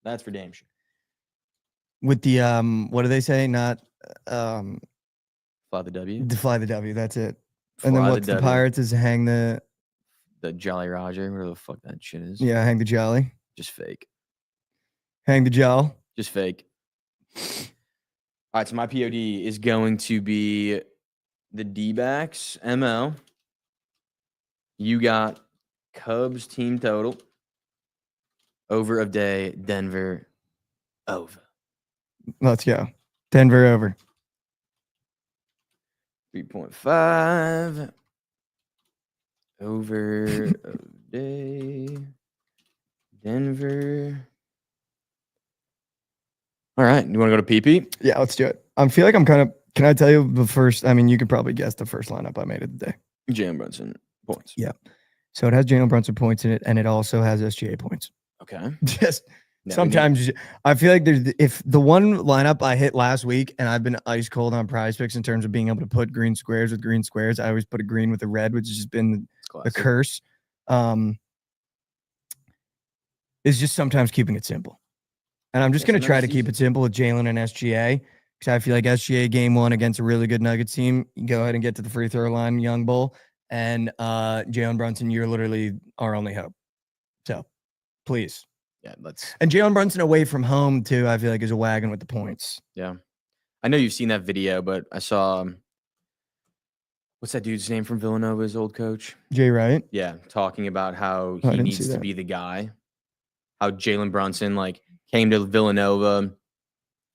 That's for damn sure. with the what do they say? Not Fly the W. to fly the W. That's it. And then Fly what's the W. Pirates is hang the The Jolly Roger, whatever the fuck that shit is. hang the jolly, Just fake. hang the jowl. Just fake. All right, so my POD is going to be the D-backs ML. You got Cubs team total. Over of day, Denver over. Let's go. Denver over. 3.5. Over of day, Denver. All right, you want to go to PP? Yeah, let's do it. I feel like I'm kind of. Can I tell you the first? I mean, you could probably guess the first lineup I made of the day. Jalen Brunson points. Yeah. So it has Jalen Brunson points in it, and it also has SGA points. Okay. Just Now we sometimes I feel like there's if the one lineup I hit last week, and I've been ice cold on PrizePicks in terms of being able to put green squares with green squares. I always put a green with a red, which has just been the curse. Is just sometimes keeping it simple. And I'm just going to try to keep it simple with Jalen and SGA because I feel like SGA game 1 against a really good Nuggets team. You go ahead and get to the free throw line, Young Bull, and Jalen Brunson. You're literally our only hope. So, please. Yeah, let's. And Jalen Brunson away from home too. I feel like is a wagon with the points. Yeah, I know you've seen that video, but I saw. What's that dude's name from Villanova? His old coach. Jay Wright. Yeah, talking about how I he didn't needs see to that. be the guy. How Jalen Brunson came to Villanova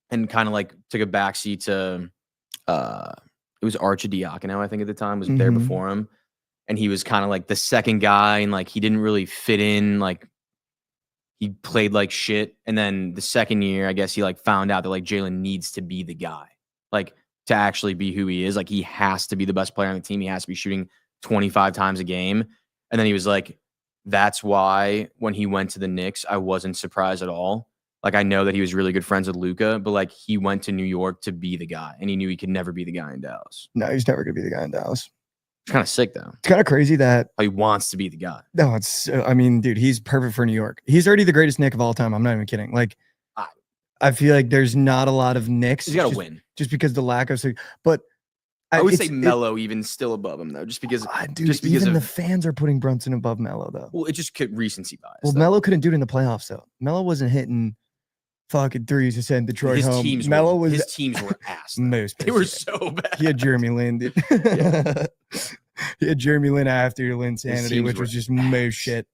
and kind of took a backseat to it was Archidiakono, I think at the time, was there Mhm. before him. And he was kind of the second guy, and he didn't really fit in. He played like shit. And then the second year, I guess he found out that Jalen needs to be the guy. To actually be who he is. He has to be the best player on the team. He has to be shooting 25 times a game. And then he was like, that's why when he went to the Knicks, I wasn't surprised at all. I know that he was really good friends with Luka, but he went to New York to be the guy, and he knew he could never be the guy in Dallas. No, he's never going to be the guy in Dallas. It's kind of sick though. It's kind of crazy that How he wants to be the guy. no, it's. I mean, dude, he's perfect for New York. He's already the greatest Knick of all time. I'm not even kidding. I feel like there's not a lot of Knicks. He's got to just- win. just because the lack of. But I would say it's- Melo even still above him though, just because. dude, just because even of- the fans are putting Brunson above Melo though. Well, it just could recency bias. Well, though. Melo couldn't do it in the playoffs though. Melo wasn't hitting fucking threes to send Detroit his home. teams Melo were, was his teams were ass. though. most. They were pissed. so bad. He had Jeremy Lin, dude. Yeah. He had Jeremy Lin after Linsanity, teams which were was just most shit.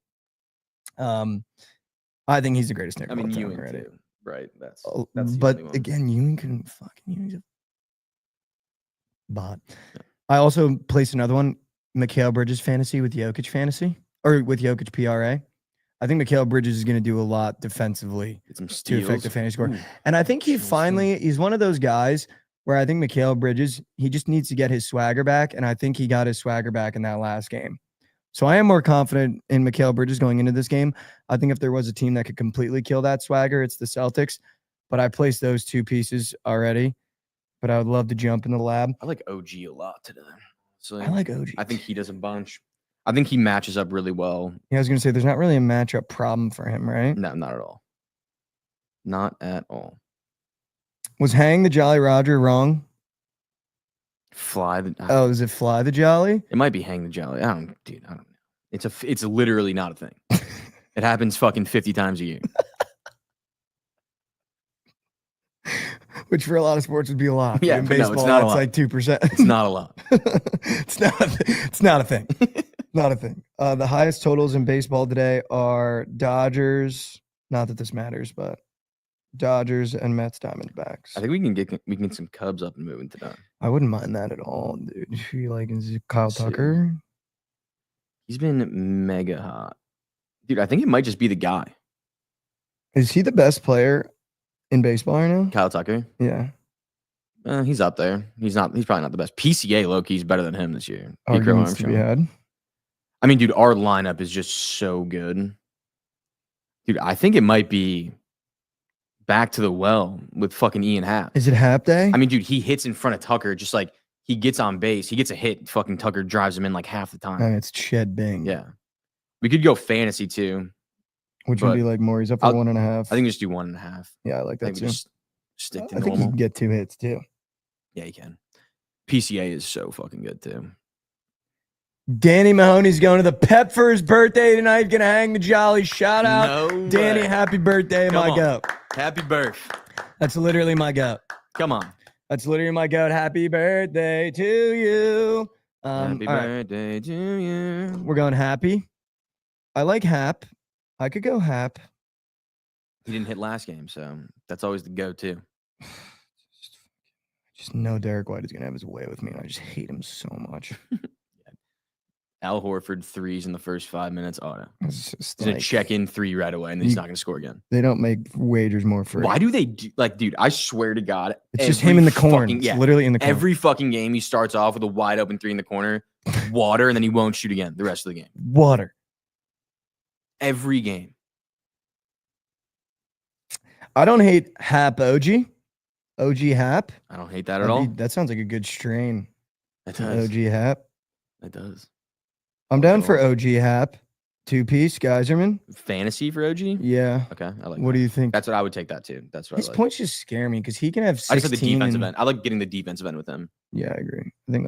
I think he's the greatest Knick. I of mean, all time Ewing already. too. Right. That's Oh, the but only one. again, Ewing couldn't fucking use a bot. I also placed another one, Mikal Bridges fantasy with Jokic fantasy, or with Jokic PRA. I think Mikal Bridges is going to do a lot defensively Get some to steals. affect the fantasy score. Ooh, And I think he steals too. finally, he's one of those guys where I think Mikal Bridges, he just needs to get his swagger back. And I think he got his swagger back in that last game. So I am more confident in Mikal Bridges going into this game. I think if there was a team that could completely kill that swagger, it's the Celtics. But I placed those two pieces already. But I would love to jump in the lab. I like OG a lot today. So I like OG. I think he does a bunch. I think he matches up really well. Yeah, I was going to say, there's not really a matchup problem for him, right? No, not at all. Not at all. Was Hang the Jolly Roger wrong? Fly the. Oh, is it Fly the Jolly? It might be Hang the Jolly. I don't know. It's literally not a thing. It happens fucking 50 times a year. Which for a lot of sports would be a lot. Yeah, in but no, baseball, it's not a that's lot. like 2%. It's not a lot. It's not a thing. Not a thing. The highest totals in baseball today are Dodgers. Not that this matters, but Dodgers and Mets Diamondbacks. I think we can get some Cubs up and moving today. I wouldn't mind that at all, dude. Who you like? Is it Kyle See. Tucker? He's been mega hot. Dude, I think it might just be the guy. Is he the best player in baseball right now? Kyle Tucker. Yeah. He's up there. He's probably not the best. PCA low-key's better than him this year. Arguments to be had. I mean, dude, our lineup is just so good. Dude, I think it might be back to the well with fucking Ian Happ. Is it Happ Day? I mean, dude, he hits in front of Tucker, just like he gets on base. He gets a hit. Fucking Tucker drives him in like half the time. And it's Ched Bing. Yeah. We could go fantasy too. Which would but be like more. He's up for 1.5. I think just do 1.5. Yeah, I like I that think we too. just stick to I think he normal. can get 2 hits too. Yeah, you can. PCA is so fucking good too. Danny Mahoney's going to the Pep for his birthday tonight. Gonna hang the jolly. Shout out, No Danny. way. Happy birthday, Come my on. goat. Happy birth. That's literally my goat. Come on. That's literally my goat. Happy birthday to you. Happy all right, birthday to you. we're going happy. I like Hap. I could go Hap. He didn't hit last game, so that's always the go-to. Just know Derek White is gonna have his way with me, and I just hate him so much. Al Horford threes in the first 5 minutes. Oh no. It's just He's gonna like, check in 3 right away, and then he's You- not gonna score again. they don't make wagers more free. Why do they do like, dude? I swear to God, It's just every him in the corner. fucking- It's yeah, literally in the corner. every fucking game he starts off with a wide open 3 in the corner, water, and then he won't shoot again the rest of the game. Water. Every game. I don't hate Hap OG. OG Hap. I don't hate that at all. That sounds like a good strain. It does. OG Hap. It does. I'm down for Oh. OG Hap. 2-piece, Geyserman. Fantasy for OG. Yeah. Okay, I like. What that. do you think? That's what I would take that too. That's what His I like. points just scare me because he can have 16. I just like the defensive and- end. I like getting the defensive end with him. Yeah, I agree. I think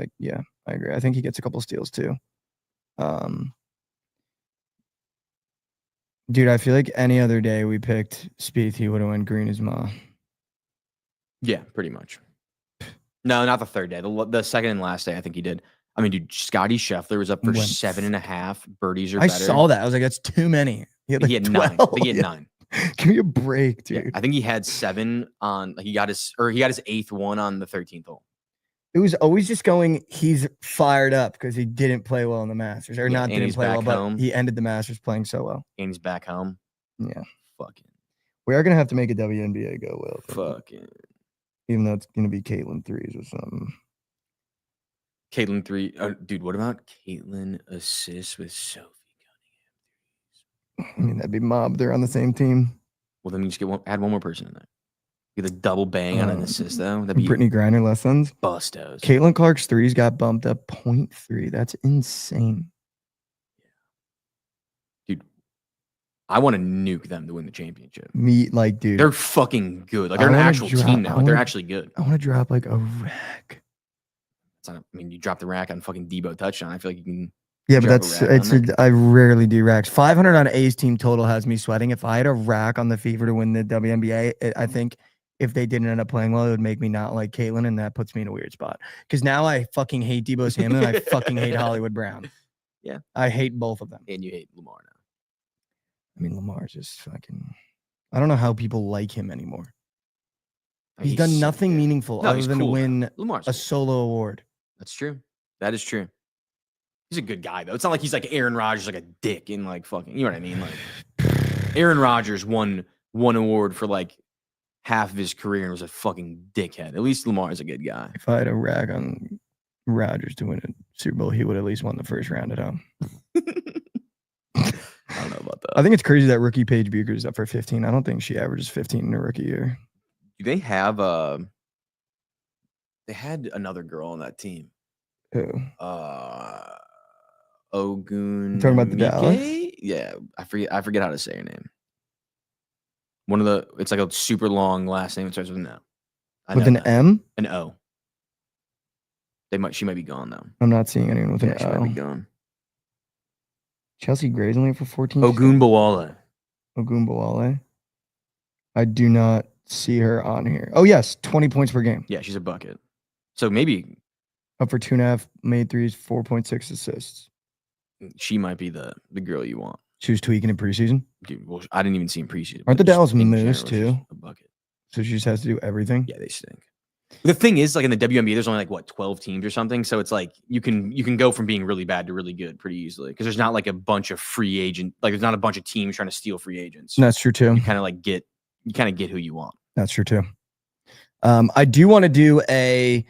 I agree. I think he gets a couple steals too. Dude, I feel like any other day we picked Spieth, he would have went green as ma. Yeah, pretty much. No, not the third day. The second and last day, I think he did. I mean, dude, Scotty Scheffler was up for Went 7.5 birdies or I better. saw that. I was like, that's too many. He had, like He had 9. I 12. think he had Yeah. 9. Give me a break, Yeah, dude. I think he had 7 on. He got his 8th one on the 13th hole. It was always just going, he's fired up because he didn't play well in the Masters. Or Yeah, not and didn't he's play well, back but home. he ended the Masters playing so well. And he's back home. Yeah. Fucking. We are going to have to make a WNBA go well. Fucking. Even though it's going to be Caitlin threes or something. Caitlin 3. Dude, what about Caitlin assists with Sophie Cunningham? I mean, that'd be mob. They're on the same team. Well, then you just add one more person in there. Get a double bang on an assist, though. That'd be Brittany Griner lessons. bustos. Caitlin Clark's threes got bumped up 0.3. That's insane. Dude, I want to nuke them to win the championship. Me, like, dude. They're fucking good. Like I they're an wanna actual drop- team I now. Like, they're wanna- actually good. I want to drop like a rack. It's not, I mean, you drop the rack on fucking Debo touchdown. I feel like you can. Yeah, but drop a that's rack on it's. I rarely do racks. 500 on A's team total has me sweating. If I had a rack on the Fever to win the WNBA, I think if they didn't end up playing well, it would make me not like Caitlin, and that puts me in a weird spot. Because now I fucking hate Debo Samuel and I fucking hate Hollywood Brown. Yeah. I hate both of them. And you hate Lamar now. I mean, Lamar's just fucking. I don't know how people like him anymore. He's He's done sick, nothing dude. meaningful No, other he's than cool, though. win Lamar's a cool. solo award. That's true. That is true. He's a good guy, though. It's not like he's like Aaron Rodgers, like a dick in like fucking, you know what I mean? Like Aaron Rodgers won one award for like half of his career and was a fucking dickhead. At least Lamar is a good guy. If I had a rag on Rodgers to win a Super Bowl, he would at least won the first round at home. I don't know about that. I think it's crazy that rookie Paige Buecher is up for 15. I don't think she averages 15 in a rookie year. Do they have they had another girl on that team. Who? Ogun. Talking about the Dallas? Yeah, I forget how to say her name. One of the, it's like a super long last name. It starts with an O. With an M? An O. She might be gone though. I'm not seeing anyone with an She might be O. gone. Chelsea Gray's only for 14. Ogunbowale. Ogunbowale. I do not see her on here. Oh, yes. 20 points per game. Yeah, she's a bucket. So maybe Up for 2.5, made threes, 4.6 assists. she might be the girl you want. She was tweaking in preseason. Dude, well, I didn't even see him preseason. Aren't the but just Dallas in Moose, general, she's too? a bucket. So she just has to do everything. Yeah, they stink. The thing is, like in the WNBA, there's only like what 12 teams or something. So it's like you can go from being really bad to really good pretty easily because there's not like a bunch of free agent, like there's not a bunch of teams trying to steal free agents. That's true, too. You kind of get who you want. That's true, too. I do want to do a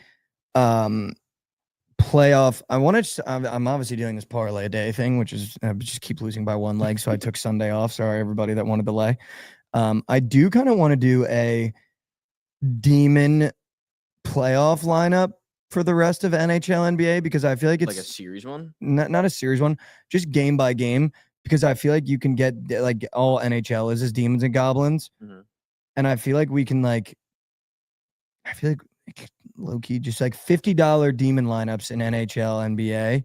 playoff. I'm obviously doing this parlay day thing, which is just keep losing by one leg. So I took Sunday off. Sorry, everybody that wanted to lay. I do kind of want to do a demon playoff lineup for the rest of NHL NBA because I feel like it's Like a series one. not a series one, just game by game because I feel like you can get like all NHL is demons and goblins. Mhm. And I feel like we can like low key just like $50 demon lineups in NHL NBA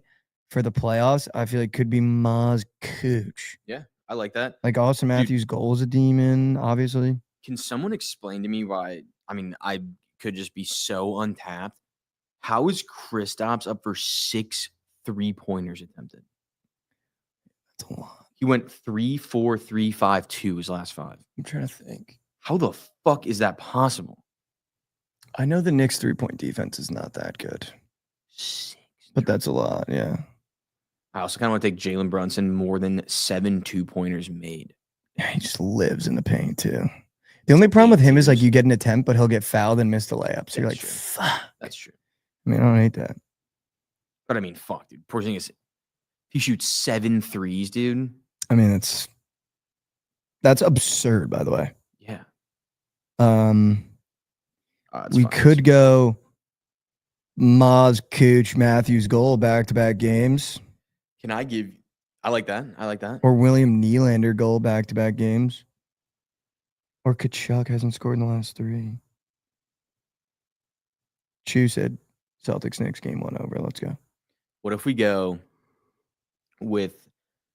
for the playoffs. I feel like could be Maz Cooch. Yeah, I like that. Like Austin Matthews' goal is a demon, obviously. Can someone explain to me why? I mean, I could just be so untapped. How is Kristaps up for 6 3-pointers attempted? That's a lot. He went 3, 4, 3, 5, 2 his last 5. I'm trying to think. How the fuck is that possible? I know the Knicks 3-point defense is not that good, 6. but that's a lot. Yeah. I also kind of want to take Jalen Brunson more than 7 2-pointers made. He just lives in the paint too. The only problem with him is like you get an attempt, but he'll get fouled and miss the layup. So you're like, That's true. fuck. That's true. I mean, I don't hate that. But I mean, fuck, dude. Porzingis, he shoots 7 threes, dude. I mean, that's absurd, by the way. Yeah. We could go Maz, Cooch, Matthews goal back-to-back games, Can I give? I like that. I like that. or William Nylander goal back-to-back games, or Kachuk hasn't scored in the last 3. Chu said Celtics Knicks game 1 over. Let's go. What if we go with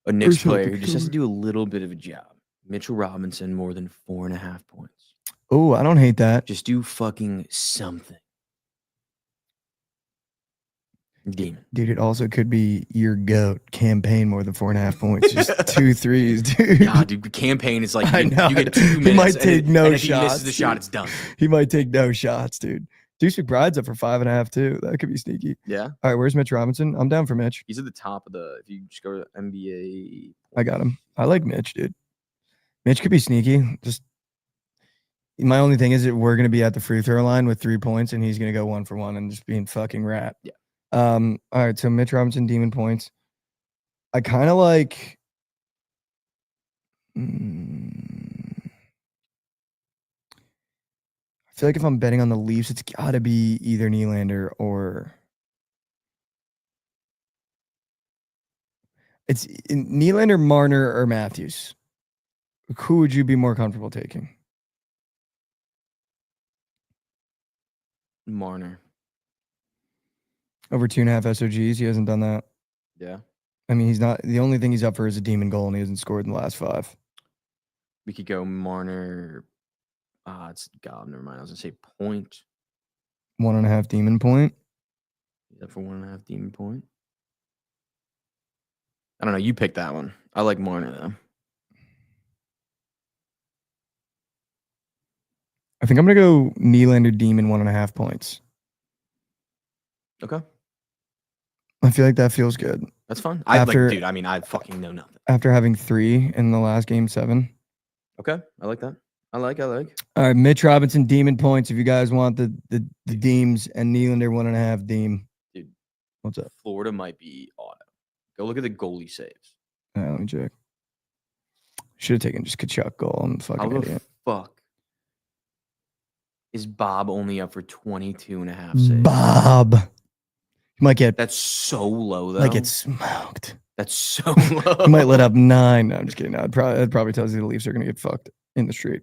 a Knicks player who Celtics just has to over. do a little bit of a job? Mitchell Robinson more than 4.5 points. Oh, I don't hate that. Just do fucking something. Demon. Dude, it also could be your GOAT campaign more than 4.5 points. Just 2 threes, dude. Yeah, dude. Campaign is like I you know. get 2 minutes. He might and take then- no and if he misses shots, the shot, dude. it's done. He might take no shots, dude. Deuce McBride's up for 5.5 too. That could be sneaky. Yeah, All right, where's Mitch Robinson? I'm down for Mitch. he's at the top of the. If you just go to NBA, I got him. I like Mitch, dude. Mitch could be sneaky. Just my only thing is that we're gonna be at the free throw line with 3 points, and he's gonna go 1 for 1 and just being fucking rat. Yeah. All right. So Mitch Robinson, demon points. I kind of like. I feel like if I'm betting on the Leafs, it's got to be either Nylander or. It's Nylander, Marner, or Matthews. Who would you be more comfortable taking? Marner. Over 2.5 SOGs. He hasn't done that. Yeah, I mean, he's not. The only thing he's up for is a demon goal, and he hasn't scored in the last 5. we could go Marner. It's God. Never mind. I was gonna say point. 1.5 demon point. He's up for 1.5 demon point. I don't know. You pick that one. I like Marner though. I think I'm going to go Nylander Demon 1.5 points. Okay. I feel like that feels good. That's fine. I fucking know nothing. After having 3 in the last game 7. Okay. I like that. I like. All right, Mitch Robinson Demon points. If you guys want the Deems, and Nylander 1.5 Deem. Dude, what's up? Florida might be auto. Go look at the goalie saves. All right, let me check. Should have taken just Kachuk goal. I'm a fucking How idiot. the fuck is Bob only up for 22.5 saves? Bob. You might get That's so low though. might get smoked. That's so low. You might let up 9. No, I'm just kidding. No, that probably tells you the Leafs are gonna get fucked in the street,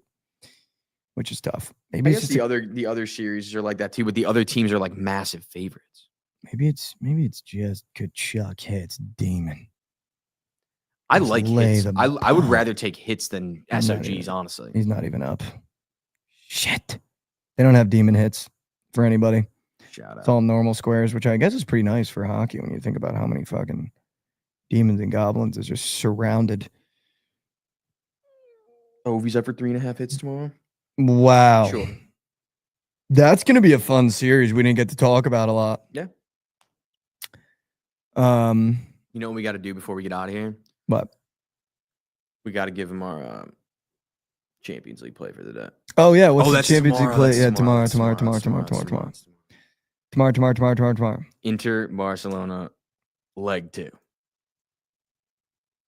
which is tough. Maybe I it's guess just the other series are like that too, but the other teams are like massive favorites. maybe it's just Kachuk hits Demon. I Just like lay hits. the I would bomb. rather take hits than I'm not SOGs, even- honestly. He's not even up. Shit. They don't have Demon hits for anybody. Shout It's out. all normal squares, which I guess is pretty nice for hockey when you think about how many fucking demons and goblins is just surrounded. Ovi's up for 3.5 hits tomorrow. Wow. Sure. That's going to be a fun series we didn't get to talk about a lot. Yeah. You know what we got to do before we get out of here? But We got to give him our Champions League play for the day. oh yeah, what's the that's Champions League play? That's Yeah, tomorrow. tomorrow. Inter Barcelona leg 2.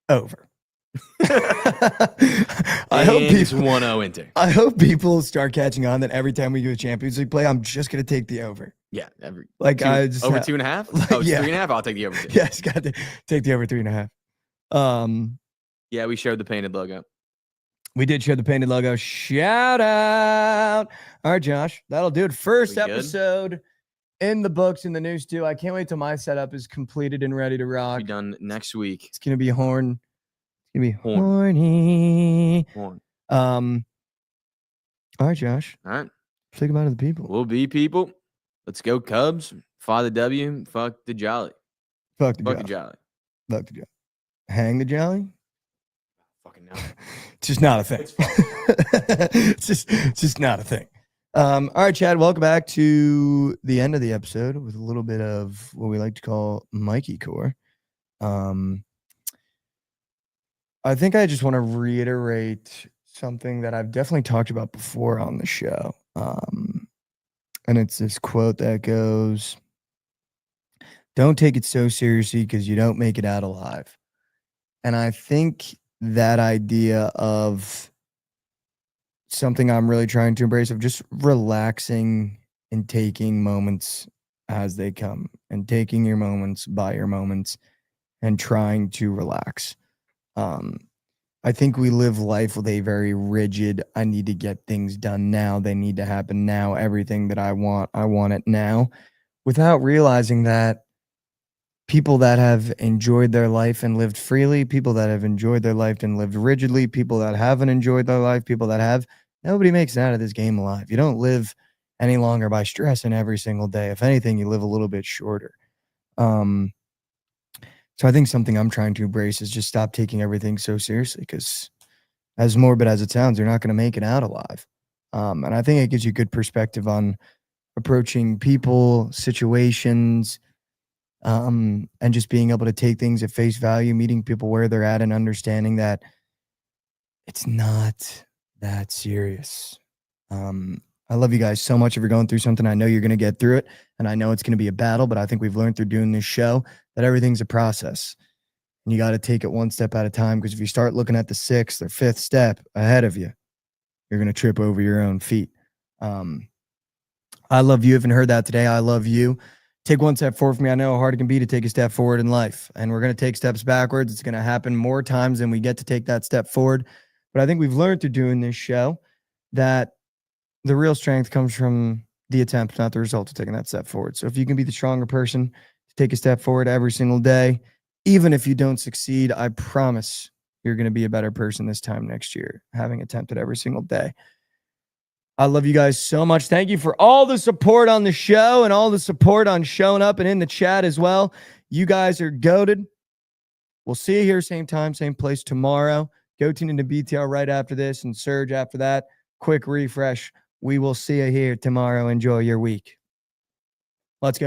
Over. I hope it's 1-0 Inter. I hope people start catching on that every time we do a Champions League play, I'm just gonna take the over. Yeah, every Like two, I just over ha- 2.5. like, Oh, it's yeah. 3.5. I'll take the over 2. Yes, got to take the over 3.5. Yeah, we showed the painted logo. We did share the painted logo. Shout out. All right, Josh, that'll do it. First We good? episode in the books in the news too. I can't wait till my setup is completed and ready to rock. Be done next week. It's gonna be horn. It's gonna be Horn. horny. Horn. All right, Josh. All right, Say goodbye to the people. we'll be people. Let's go Cubs. Fly the W. Fuck the Jolly. Fuck the Fuck the Jolly. Jolly. Fuck the Jolly. Hang the Jolly. Fucking no. It's just not a thing. it's just not a thing. All right, Chad, welcome back to the end of the episode with a little bit of what we like to call Mikey Core. I think I just want to reiterate something that I've definitely talked about before on the show. And it's this quote that goes, "Don't take it so seriously because you don't make it out alive." And I think that idea of something I'm really trying to embrace, of just relaxing and taking moments as they come, and taking your moments by your moments and trying to relax. I think we live life with a very rigid, I need to get things done now. They need to happen now. Everything that I want it now, without realizing that people that have enjoyed their life and lived freely, people that have enjoyed their life and lived rigidly, people that haven't enjoyed their life, people that have, nobody makes it out of this game alive. You don't live any longer by stressing every single day. If anything, you live a little bit shorter. So I think something I'm trying to embrace is just stop taking everything so seriously, because as morbid as it sounds, you're not going to make it out alive. And I think it gives you good perspective on approaching people, situations, and just being able to take things at face value, meeting people where they're at and understanding that it's not that serious. I love you guys so much. If you're going through something, I know you're going to get through it, and I know it's going to be a battle, but I think we've learned through doing this show that everything's a process, and you got to take it one step at a time, because if you start looking at the 6th or 5th step ahead of you, you're going to trip over your own feet. I love you. If you haven't heard that today, I love you. Take one step forward for me. I know how hard it can be to take a step forward in life, and we're going to take steps backwards. It's going to happen more times than we get to take that step forward. But I think we've learned through doing this show that the real strength comes from the attempt, not the result of taking that step forward. So if you can be the stronger person to take a step forward every single day, even if you don't succeed, I promise you're going to be a better person this time next year, having attempted every single day. I love you guys so much. Thank you for all the support on the show and all the support on showing up and in the chat as well. You guys are goated. We'll see you here same time, same place tomorrow. Go tune into BTR right after this and Surge after that. Quick refresh We will see you here tomorrow. Enjoy your week. Let's go.